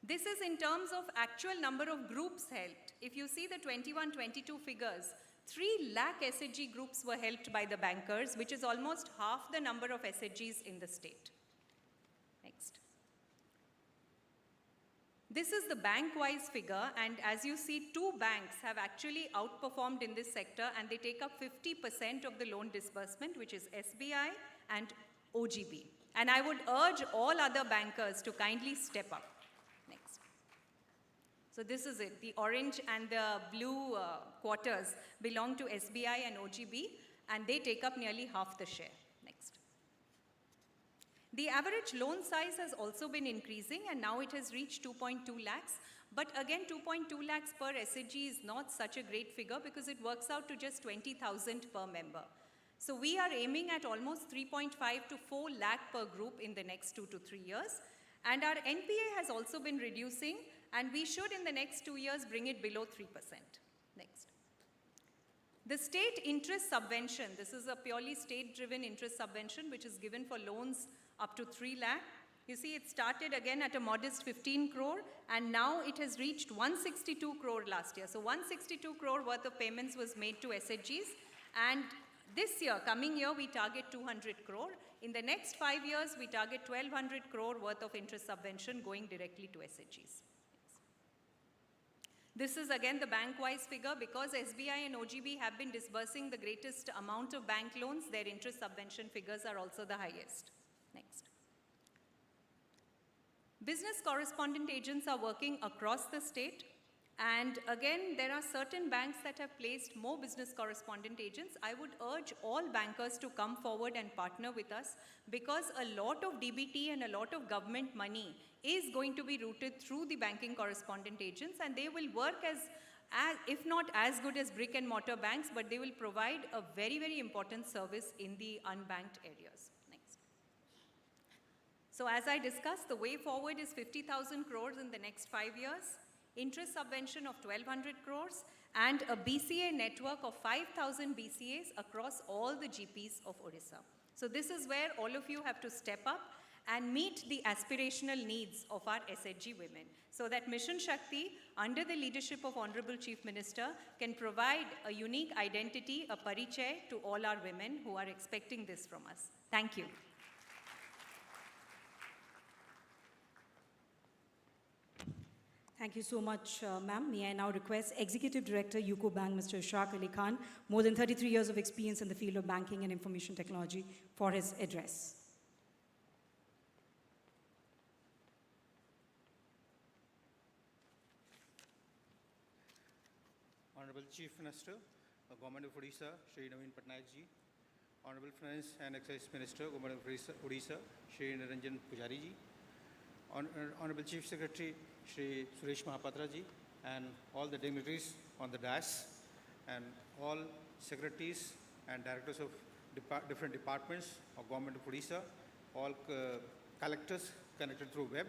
This is in terms of actual number of groups helped. If you see the 21-22 figures, 3 lakh SHG groups were helped by the bankers, which is almost half the number of SHGs in the state. Next. This is the bank-wise figure, and as you see, 2 banks have actually outperformed in this sector, and they take up 50% of the loan disbursement, which is SBI and OGB. And I would urge all other bankers to kindly step up. Next. So this is it. The orange and the blue quarters belong to SBI and OGB, and they take up nearly half the share. Next. The average loan size has also been increasing, and now it has reached 2.2 lakhs. But again, 2.2 lakhs per SHG is not such a great figure because it works out to just 20,000 per member. So we are aiming at almost 3.5 to 4 lakh per group in the next 2 to 3 years. And our NPA has also been reducing, and we should in the next 2 years bring it below 3%. Next. The state interest subvention, this is a purely state-driven interest subvention which is given for loans up to 3 lakh. You see, it started again at a modest 15 crore, and now it has reached 162 crore last year. So 162 crore worth of payments was made to SHGs, and this year, coming year, we target 200 crore. In the next 5 years, we target 1,200 crore worth of interest subvention going directly to SHGs. This is again the bank-wise figure. Because SBI and OGB have been disbursing the greatest amount of bank loans, their interest subvention figures are also the highest. Next. Business correspondent agents are working across the state. And again, there are certain banks that have placed more business correspondent agents. I would urge all bankers to come forward and partner with us, because a lot of DBT and a lot of government money is going to be routed through the banking correspondent agents, and they will work as if not as good as brick and mortar banks, but they will provide a very, very important service in the unbanked areas. Next. So as I discussed, the way forward is 50,000 crores in the next 5 years, interest subvention of 1,200 crores, and a BCA network of 5,000 BCAs across all the GPs of Odisha. So this is where all of you have to step up and meet the aspirational needs of our SHG women, so that Mission Shakti, under the leadership of Honorable Chief Minister, can provide a unique identity, a parichay to all our women who are expecting this from us. Thank you. Thank you so much, ma'am. May I now request Executive Director, UCO Bank, Mr. Ishaq Ali Khan, more than 33 years of experience in the field of banking and information technology, for his address. Honorable Chief Minister, Government of Odisha, Shri Naveen Patnaik ji, Honorable Finance and Excise Minister, Government of Odisha, Shri Niranjan Pujari ji, Honorable Chief Secretary, Shri Suresh Mahapatra ji, and all the dignitaries on the dais, and all secretaries and directors of different departments of Government of Odisha, all collectors connected through web,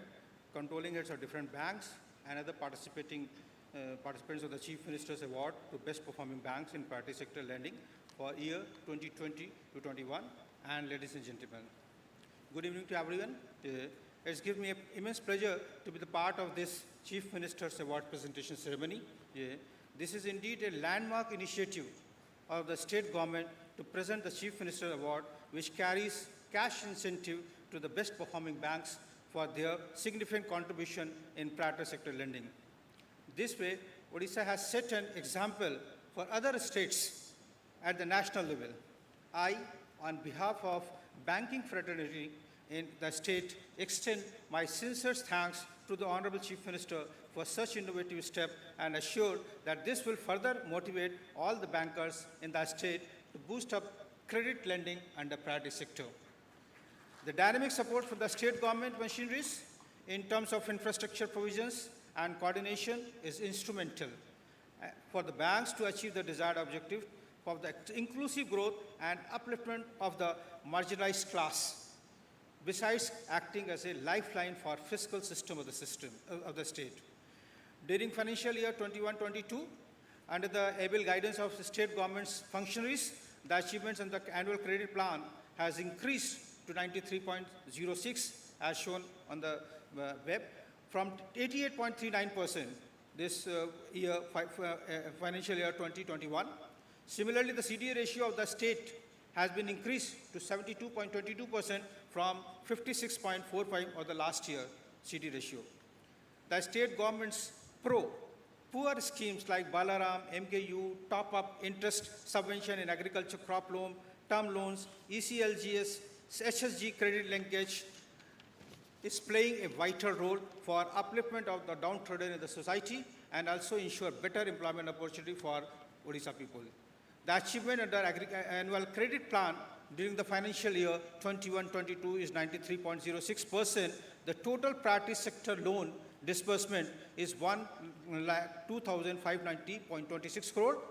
controlling heads of different banks, and other participants of the Chief Minister's Award to Best Performing Banks in Priority Sector Lending for year 2020 to 21, and ladies and gentlemen. Good evening to everyone. It's given me immense pleasure to be the part of this Chief Minister's Award presentation ceremony. This is indeed a landmark initiative of the state government to present the Chief Minister's Award, which carries cash incentive to the best performing banks for their significant contribution in priority sector lending. This way, Odisha has set an example for other states at the national level. I, on behalf of banking fraternity in the state, extend my sincere thanks to the Honorable Chief Minister for such innovative step, and assure that this will further motivate all the bankers in the state to boost up credit lending under priority sector. The dynamic support for the state government machineries in terms of infrastructure provisions and coordination is instrumental for the banks to achieve the desired objective for the inclusive growth and upliftment of the marginalized class, besides acting as a lifeline for fiscal system of the state. During financial year 21-22, under the able guidance of the state government's functionaries, the achievements in the annual credit plan has increased to 93.06, as shown on the web, from 88.39% this financial year 2021. Similarly, the CD ratio of the state has been increased to 72.22% from 56.45% of the last year CD ratio. The state government's poor schemes like Balaram, MKU, top-up interest subvention in agriculture crop loan, term loans, ECLGS, HSG credit linkage, is playing a vital role for upliftment of the downtrodden in the society, and also ensure better employment opportunity for Odisha people. The achievement under annual credit plan during the financial year 21-22 is 93.06%. The total priority sector loan disbursement is 1,02,590.26 crore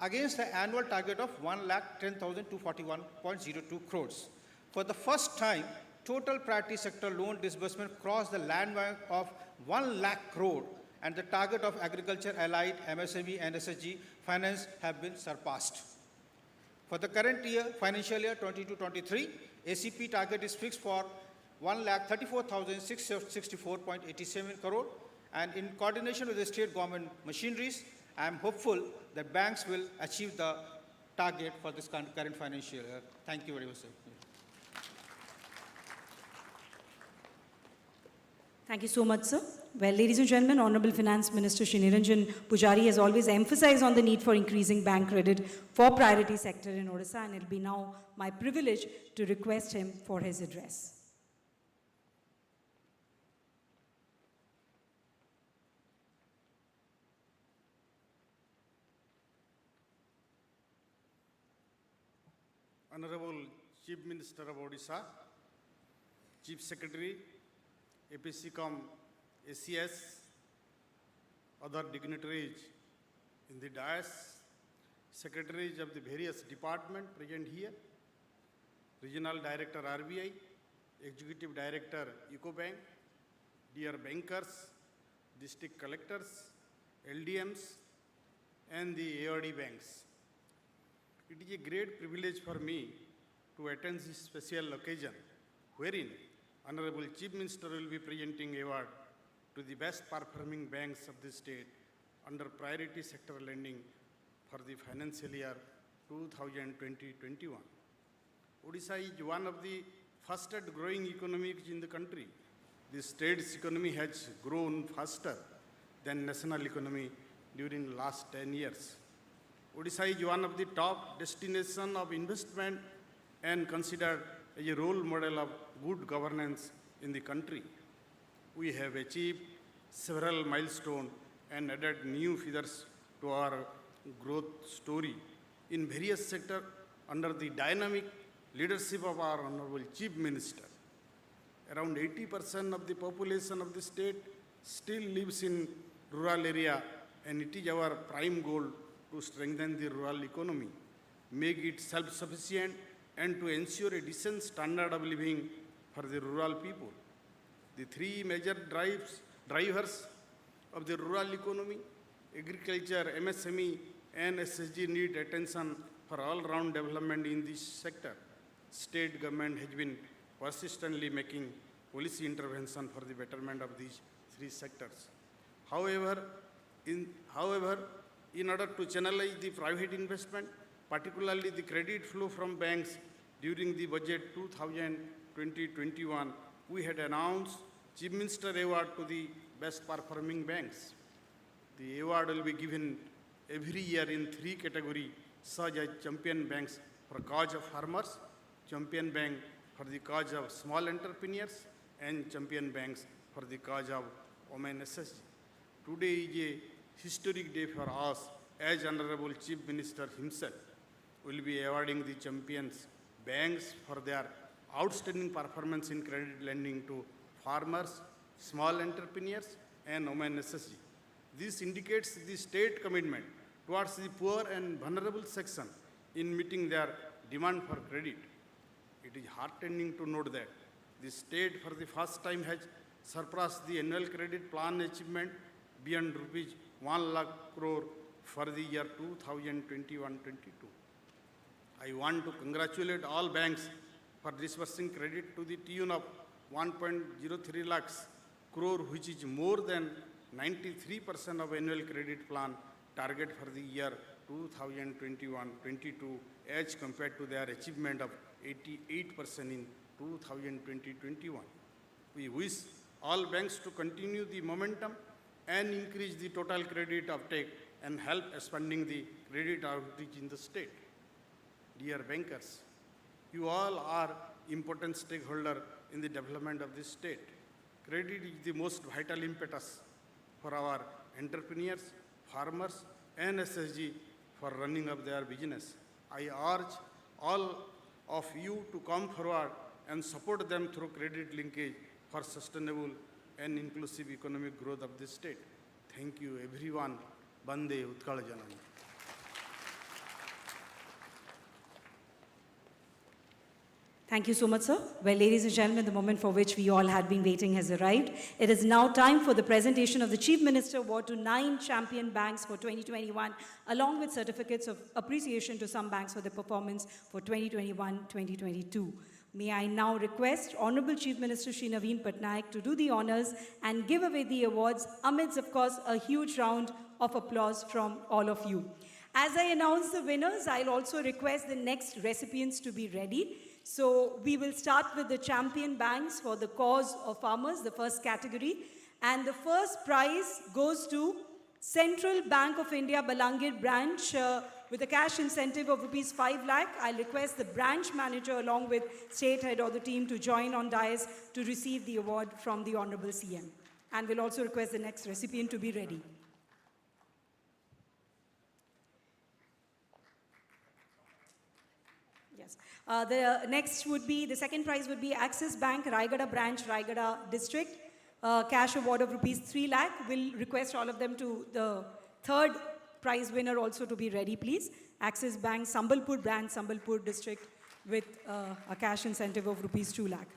against the annual target of 1,10,241.02 crores. For the first time, total priority sector loan disbursement crossed the landmark of 1 lakh crore, and the target of agriculture, allied, MSME, and SHG finance have been surpassed. For the current year, financial year 22-23, ACP target is fixed for 1,34,664.87 crore, and in coordination with the state government machineries, I am hopeful that banks will achieve the target for this current financial year. Thank you very much, sir. Thank you so much, sir. Well, ladies and gentlemen, Honorable Finance Minister Shri Niranjan Pujari has always emphasized on the need for increasing bank credit for priority sector in Odisha, and it will be now my privilege to request him for his address. Honorable Chief Minister of Odisha, Chief Secretary, APC-COM, ACS, other dignitaries in the dais, secretaries of the various departments present here, Regional Director RBI, Executive Director Ecobank, dear bankers, district collectors, LDMs, and the ARD banks. It is a great privilege for me to attend this special occasion wherein Honorable Chief Minister will be presenting award to the best performing banks of the state under priority sector lending for the financial year 2020-21. Odisha is one of the fastest growing economies in the country. The state's economy has grown faster than national economy during last 10 years. Odisha is one of the top destinations of investment and considered as a role model of good governance in the country. We have achieved several milestones and added new feathers to our growth story in various sectors under the dynamic leadership of our Honorable Chief Minister. Around 80% of the population of the state still lives in rural area, and it is our prime goal to strengthen the rural economy, make it self-sufficient, and to ensure a decent standard of living for the rural people. The three major drivers of the rural economy, agriculture, MSME, and SSG need attention for all-round development in this sector. State government has been persistently making policy intervention for the betterment of these three sectors. However, in order to channelize the private investment, particularly the credit flow from banks during the budget 2020-21, we had announced Chief Minister Award to the best performing banks. The award will be given every year in three categories, such as Champion Banks for cause of farmers, Champion Bank for the cause of small entrepreneurs, and Champion Banks for the cause of women SSG. Today is a historic day for us, as Honorable Chief Minister himself will be awarding the champions banks for their outstanding performance in credit lending to farmers, small entrepreneurs, and women SSG. This indicates the state commitment towards the poor and vulnerable section in meeting their demand for credit. It is heartening to note that the state for the first time has surpassed the annual credit plan achievement beyond rupees 1 lakh crore for the year 2021-22. I want to congratulate all banks for disbursing credit to the tune of 1.03 lakhs crore, which is more than 93% of annual credit plan target for the year 2021-22 as compared to their achievement of 88% in 2020-21. We wish all banks to continue the momentum and increase the total credit uptake and help expanding the credit outreach in the state. Dear bankers, you all are important stakeholders in the development of this state. Credit is the most vital impetus for our entrepreneurs, farmers, and SSG for running up their business. I urge all of you to come forward and support them through credit linkage for sustainable and inclusive economic growth of this state. Thank you, everyone. Bande Utkal Janani. Thank you so much, sir. Well, ladies and gentlemen, the moment for which we all had been waiting has arrived. It is now time for the presentation of the Chief Minister Award to 9 champion banks for 2021, along with certificates of appreciation to some banks for their performance for 2021-2022. May I now request Honorable Chief Minister Shri Naveen Patnaik to do the honors and give away the awards amidst, of course, a huge round of applause from all of you. As I announce the winners, I'll also request the next recipients to be ready. So we will start with the champion banks for the cause of farmers, the first category. And the first prize goes to Central Bank of India, Balangir branch, with a cash incentive of rupees 5 lakh. I'll request the branch manager along with state head or the team to join on dais to receive the award from the Honorable CM. And we'll also request the next recipient to be ready. Yes. The next would be, the second prize would be Axis Bank, Raigada branch, Raigada district. Cash award of rupees 3 lakh. We'll request all of them to the third prize winner also to be ready, please. Axis Bank, Sambalpur branch, Sambalpur district with a cash incentive of rupees 2 lakh.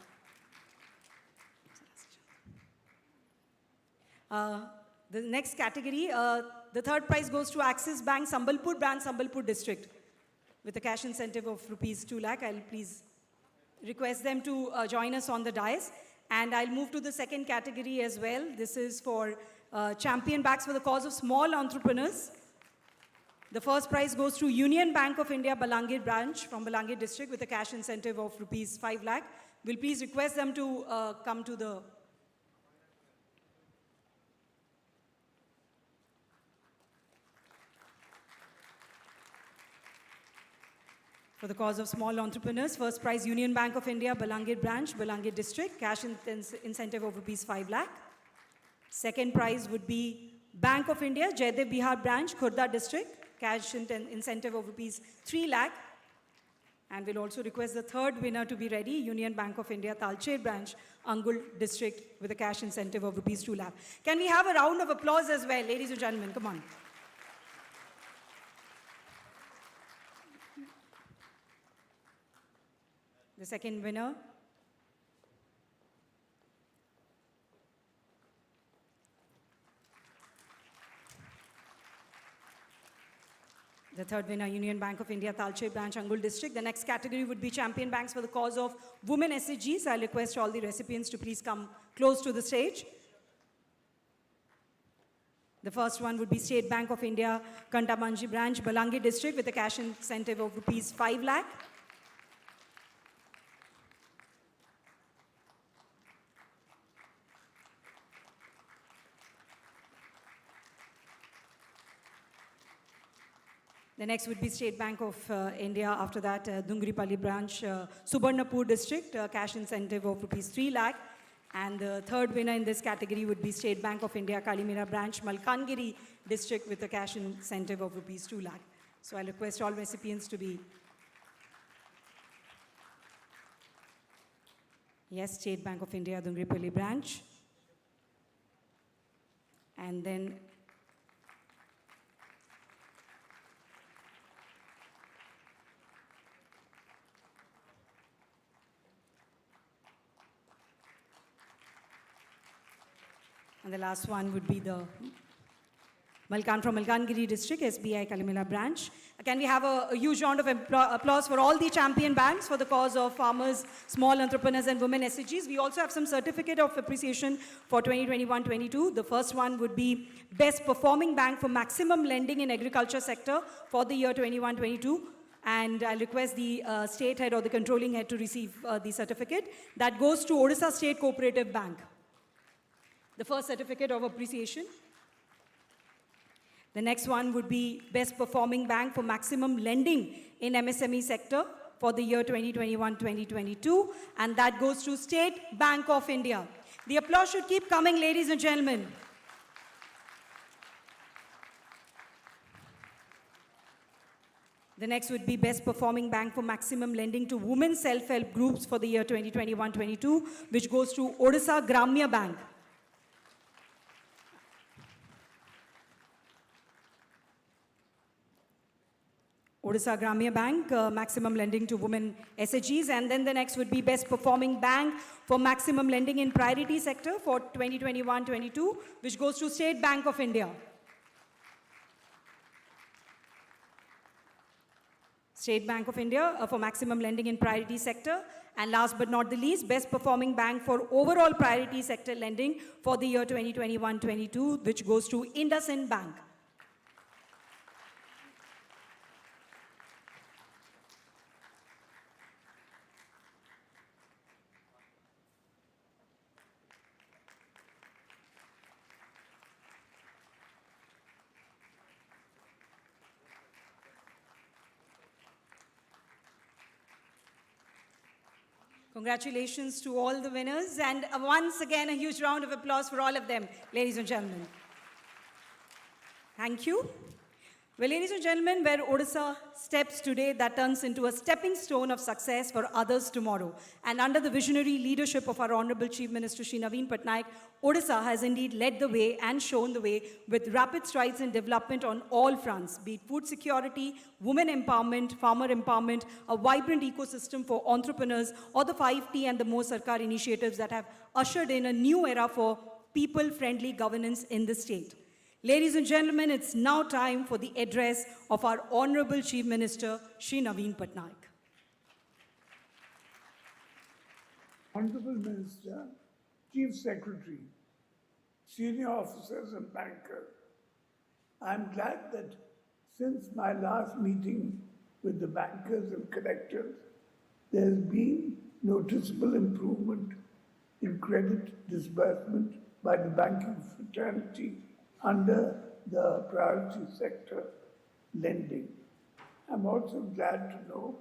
The next category, the third prize goes to Axis Bank, Sambalpur branch, Sambalpur district with a cash incentive of rupees 2 lakh. I'll please request them to join us on the dais. And I'll move to the second category as well. This is for champion backs for the cause of small entrepreneurs. The first prize goes to Union Bank of India, Balangir branch from Balangir district with a cash incentive of rupees 5 lakh. We'll please request them to come to the for the cause of small entrepreneurs. First prize, Union Bank of India, Balangir branch, Balangir district, cash incentive of rupees 5 lakh. Second prize would be Bank of India, Jaidev Bihar branch, Khurda district, cash incentive of rupees 3 lakh. And we'll also request the third winner to be ready, Union Bank of India, Talcher branch, Angul district, with a cash incentive of rupees 2 lakh. Can we have a round of applause as well, ladies and gentlemen? Come on. The second winner. The third winner, Union Bank of India, Talcher branch, Angul district. The next category would be champion banks for the cause of women SHGs. I'll request all the recipients to please come close to the stage. The first one would be State Bank of India, Kantamanji branch, Balangir district, with a cash incentive of rupees 5 lakh. The next would be State Bank of India. After that, Dungripalli branch, Subarnapur district, cash incentive of rupees 3 lakh. And the third winner in this category would be State Bank of India, Kalimira branch, Malkangiri district, with a cash incentive of rupees 2 lakh. So I'll request all recipients to be. Yes, State Bank of India, Dungripalli branch. And then and the last one would be the Malkan from Malkangiri district, SBI Kalimila branch. Can we have a huge round of applause for all the champion banks for the cause of farmers, small entrepreneurs and women SHGs. We also have some certificate of appreciation for 2021-22. The first one would be Best Performing Bank for Maximum Lending in Agriculture Sector for the year 21-22. And I'll request the state head or the controlling head to receive the certificate. That goes to Odisha State Cooperative Bank. The first certificate of appreciation. The next one would be Best Performing Bank for Maximum Lending in MSME sector for the year 2021-2022. And that goes to State Bank of India. The applause should keep coming, ladies and gentlemen. The next would be Best Performing Bank for Maximum Lending to Women Self-Help Groups for the year 2021-22, which goes to Odisha Gramya Bank. Odisha Gramya Bank, maximum lending to women SHGs. And then the next would be Best Performing Bank for maximum lending in priority sector for 2021-22, which goes to State Bank of India. State Bank of India for maximum lending in priority sector. And last but not the least, Best Performing Bank for overall priority sector lending for the year 2021-22, which goes to IndusInd Bank. Congratulations to all the winners, and once again, a huge round of applause for all of them, ladies and gentlemen. Thank you. Well, ladies and gentlemen, where Odisha steps today, that turns into a stepping stone of success for others tomorrow. And under the visionary leadership of our Honorable Chief Minister Shri Naveen Patnaik, Odisha has indeed led the way and shown the way with rapid strides in development on all fronts, be it food security, women empowerment, farmer empowerment, a vibrant ecosystem for entrepreneurs, or the 5T and the Mo Sarkar initiatives that have ushered in a new era for people-friendly governance in the state. Ladies and gentlemen, it's now time for the address of our Honorable Chief Minister, Shri Naveen Patnaik. Honorable Minister, Chief Secretary, senior officers and bankers, I'm glad that since my last meeting with the bankers and collectors, there has been noticeable improvement in credit disbursement by the banking fraternity under the priority sector lending. I'm also glad to know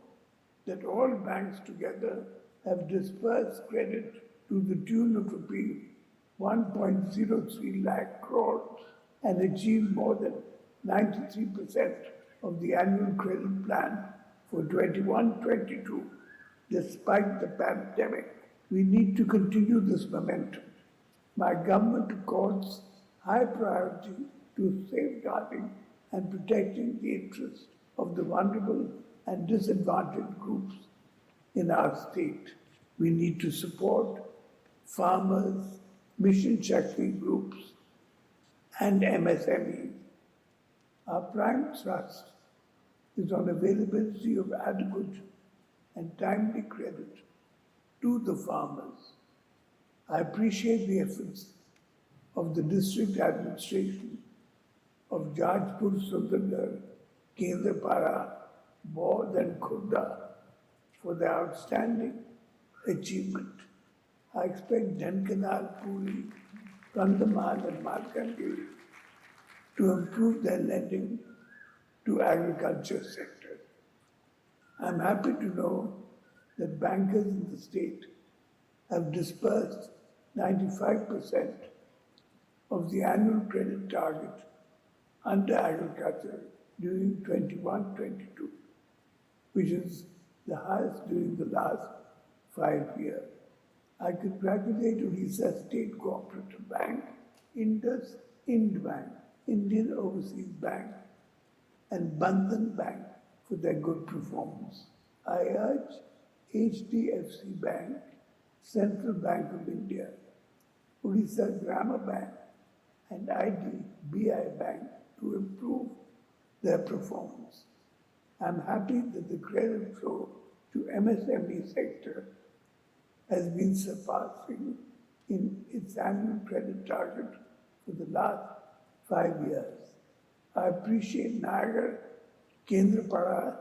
that all banks together have disbursed credit to the tune of rupees 1.03 lakh crores and achieved more than 93% of the annual credit plan for 21-22. Despite the pandemic, we need to continue this momentum. My government accords high priority to safeguarding and protecting the interests of the vulnerable and disadvantaged groups in our state. We need to support farmers, Mission Shakti groups, and MSMEs. Our prime thrust is on availability of adequate and timely credit to the farmers. I appreciate the efforts of the district administration of Jajpur, Sundargarh, Kendrapara, Baud and Khurda for their outstanding achievement. I expect Dhankanal, Puri, Kandhamal and Malkangiri to improve their lending to agriculture sector. I'm happy to know that bankers in the state have disbursed 95% of the annual credit target under agriculture during 21-22, which is the highest during the last 5 years. I congratulate Odisha State Cooperative Bank, IndusInd Bank, Indian Overseas Bank, and Bandhan Bank for their good performance. I urge HDFC Bank, Central Bank of India, Odisha Grama Bank, and IDBI Bank to improve their performance. I'm happy that the credit flow to MSME sector has been surpassing in its annual credit target for the last 5 years. I appreciate Nagar, Kendrapara,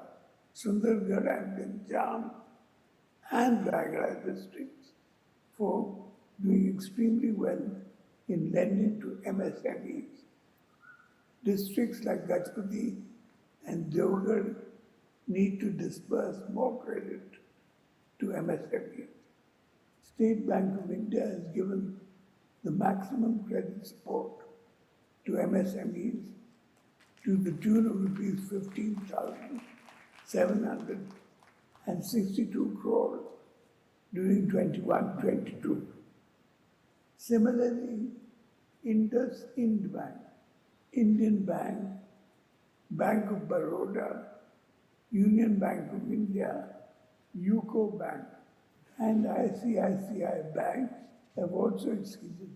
Sundargarh and Ganjam and Rayagada districts for doing extremely well in lending to MSMEs. Districts like Gajpati and Devgarh need to disburse more credit to MSMEs. State Bank of India has given the maximum credit support to MSMEs to the tune of rupees 15,762 crores during 21-22. Similarly, IndusInd Bank, Indian Bank, Bank of Baroda, Union Bank of India, UCO Bank, and ICICI Bank have also exceeded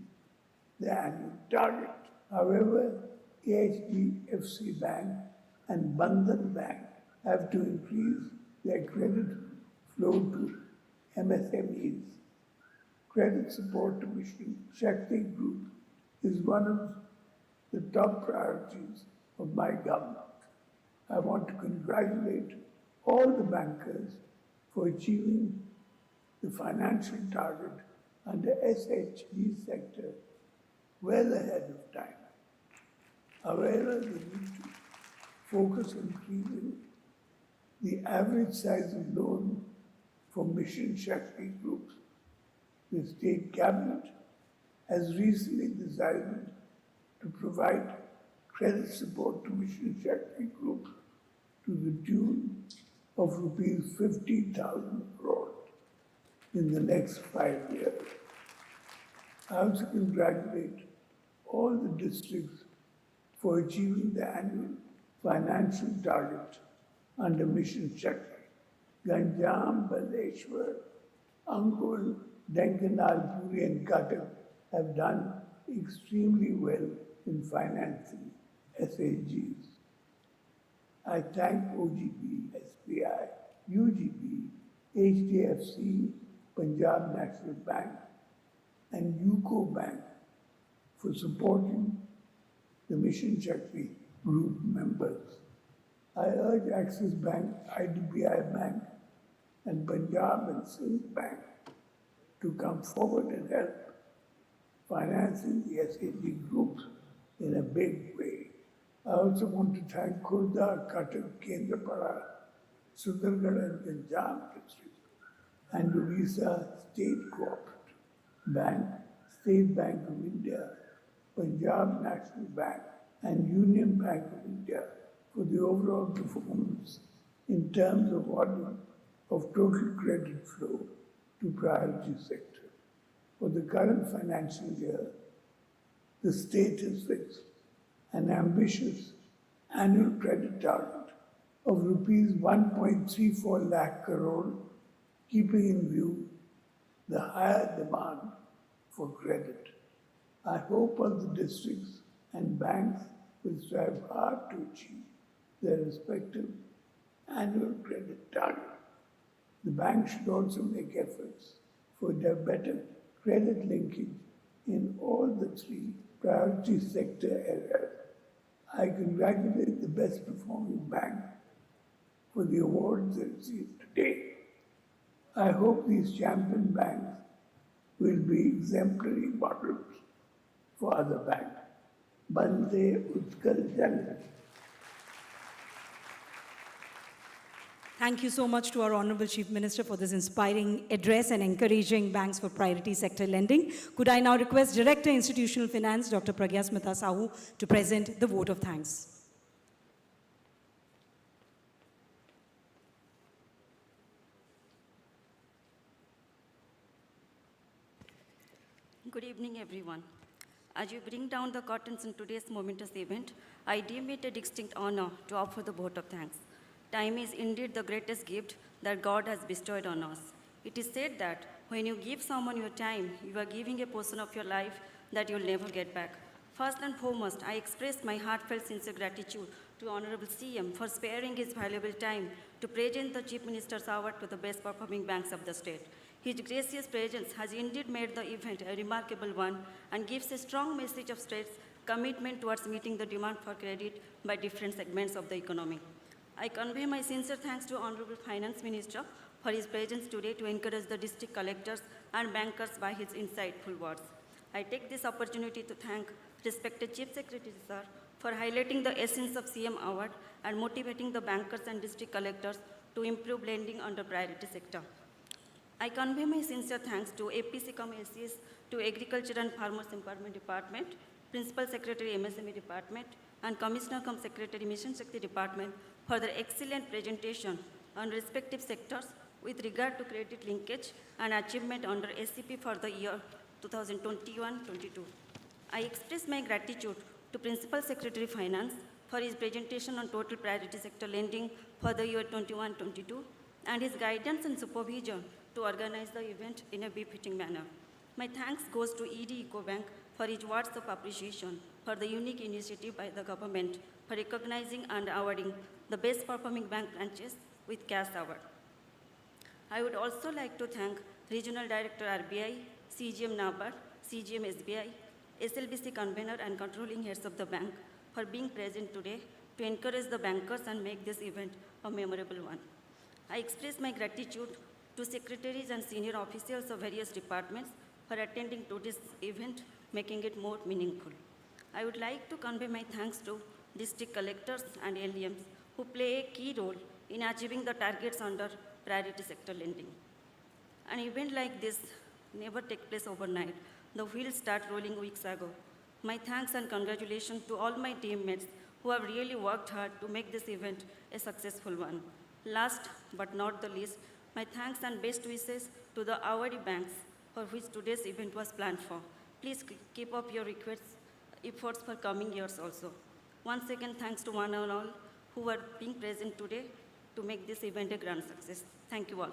the annual target. However, HDFC Bank and Bandhan Bank have to increase their credit flow to MSMEs. Credit support to Mission Shakti Group is one of the top priorities of my government. I want to congratulate all the bankers for achieving the financial target under SHG sector well ahead of time. However, we need to focus on increasing the average size of loan for Mission Shakti groups. The state cabinet has recently decided to provide credit support to Mission Shakti groups to the tune of rupees 50,000 crore in the next 5 years. I also congratulate all the districts for achieving the annual financial target under Mission Shakti. Ganjam, Baleshwar, Angul, Denkanal, Puri and Cuttack have done extremely well in financing SAGs. I thank OGP, SBI, UGP, HDFC, Punjab National Bank and UCO Bank for supporting the Mission Shakti group members. I urge Axis Bank, IDBI Bank and Punjab and Sindh Bank to come forward and help financing the SAG groups in a big way. I also want to thank Khurda, Cuttack, Kendrapara, Sundargarh and Ganjam districts and Odisha State Cooperative Bank, State Bank of India, Punjab National Bank and Union Bank of India for the overall performance in terms of volume of total credit flow to priority sector. For the current financial year, the state has fixed an ambitious annual credit target of rupees 1.34 lakh crore, keeping in view the higher demand for credit. I hope all the districts and banks will strive hard to achieve their respective annual credit target. The bank should also make efforts for their better credit linkage in all the three priority sector areas. I congratulate the best performing bank for the awards they received today. I hope these champion banks will be exemplary models for other banks. Bande Utkal Jana. Thank you so much to our Honorable Chief Minister for this inspiring address and encouraging banks for priority sector lending. Could I now request Director Institutional Finance, Dr. Pragya Smita Sahu, to present the vote of thanks. Good evening, everyone. As you bring down the curtains in today's momentous event, I deem it a distinct honor to offer the vote of thanks. Time is indeed the greatest gift that God has bestowed on us. It is said that when you give someone your time, you are giving a portion of your life that you'll never get back. First and foremost, I express my heartfelt sincere gratitude to Honorable CM for sparing his valuable time to present the Chief Minister's Award to the best performing banks of the state. His gracious presence has indeed made the event a remarkable one and gives a strong message of state's commitment towards meeting the demand for credit by different segments of the economy. I convey my sincere thanks to Honorable Finance Minister for his presence today to encourage the district collectors and bankers by his insightful words. I take this opportunity to thank respected Chief Secretary, sir, for highlighting the essence of CM Award and motivating the bankers and district collectors to improve lending under priority sector. I convey my sincere thanks to APC-SCS, to Agriculture and Farmers Empowerment Department, Principal Secretary MSME Department, and Commissioner-cum-Secretary Mission Shakti Department for their excellent presentation on respective sectors with regard to credit linkage and achievement under SCP for the year 2021-22. I express my gratitude to Principal Secretary Finance for his presentation on total priority sector lending for the year 21-22 and his guidance and supervision to organize the event in a befitting manner. My thanks goes to ED Ecobank for his words of appreciation for the unique initiative by the government for recognizing and awarding the best performing bank branches with cash award. I would also like to thank Regional Director RBI, CGM NABARD, CGM SBI, SLBC convener and controlling heads of the bank for being present today to encourage the bankers and make this event a memorable one. I express my gratitude to secretaries and senior officials of various departments for attending today's event, making it more meaningful. I would like to convey my thanks to district collectors and LDMs who play a key role in achieving the targets under priority sector lending. An event like this never takes place overnight. The wheels start rolling weeks ago. My thanks and congratulations to all my teammates who have really worked hard to make this event a successful one. Last but not the least, my thanks and best wishes to the awardee banks for which today's event was planned for. Please keep up your efforts for coming years also. Once again, thanks to one and all who are being present today to make this event a grand success. Thank you all.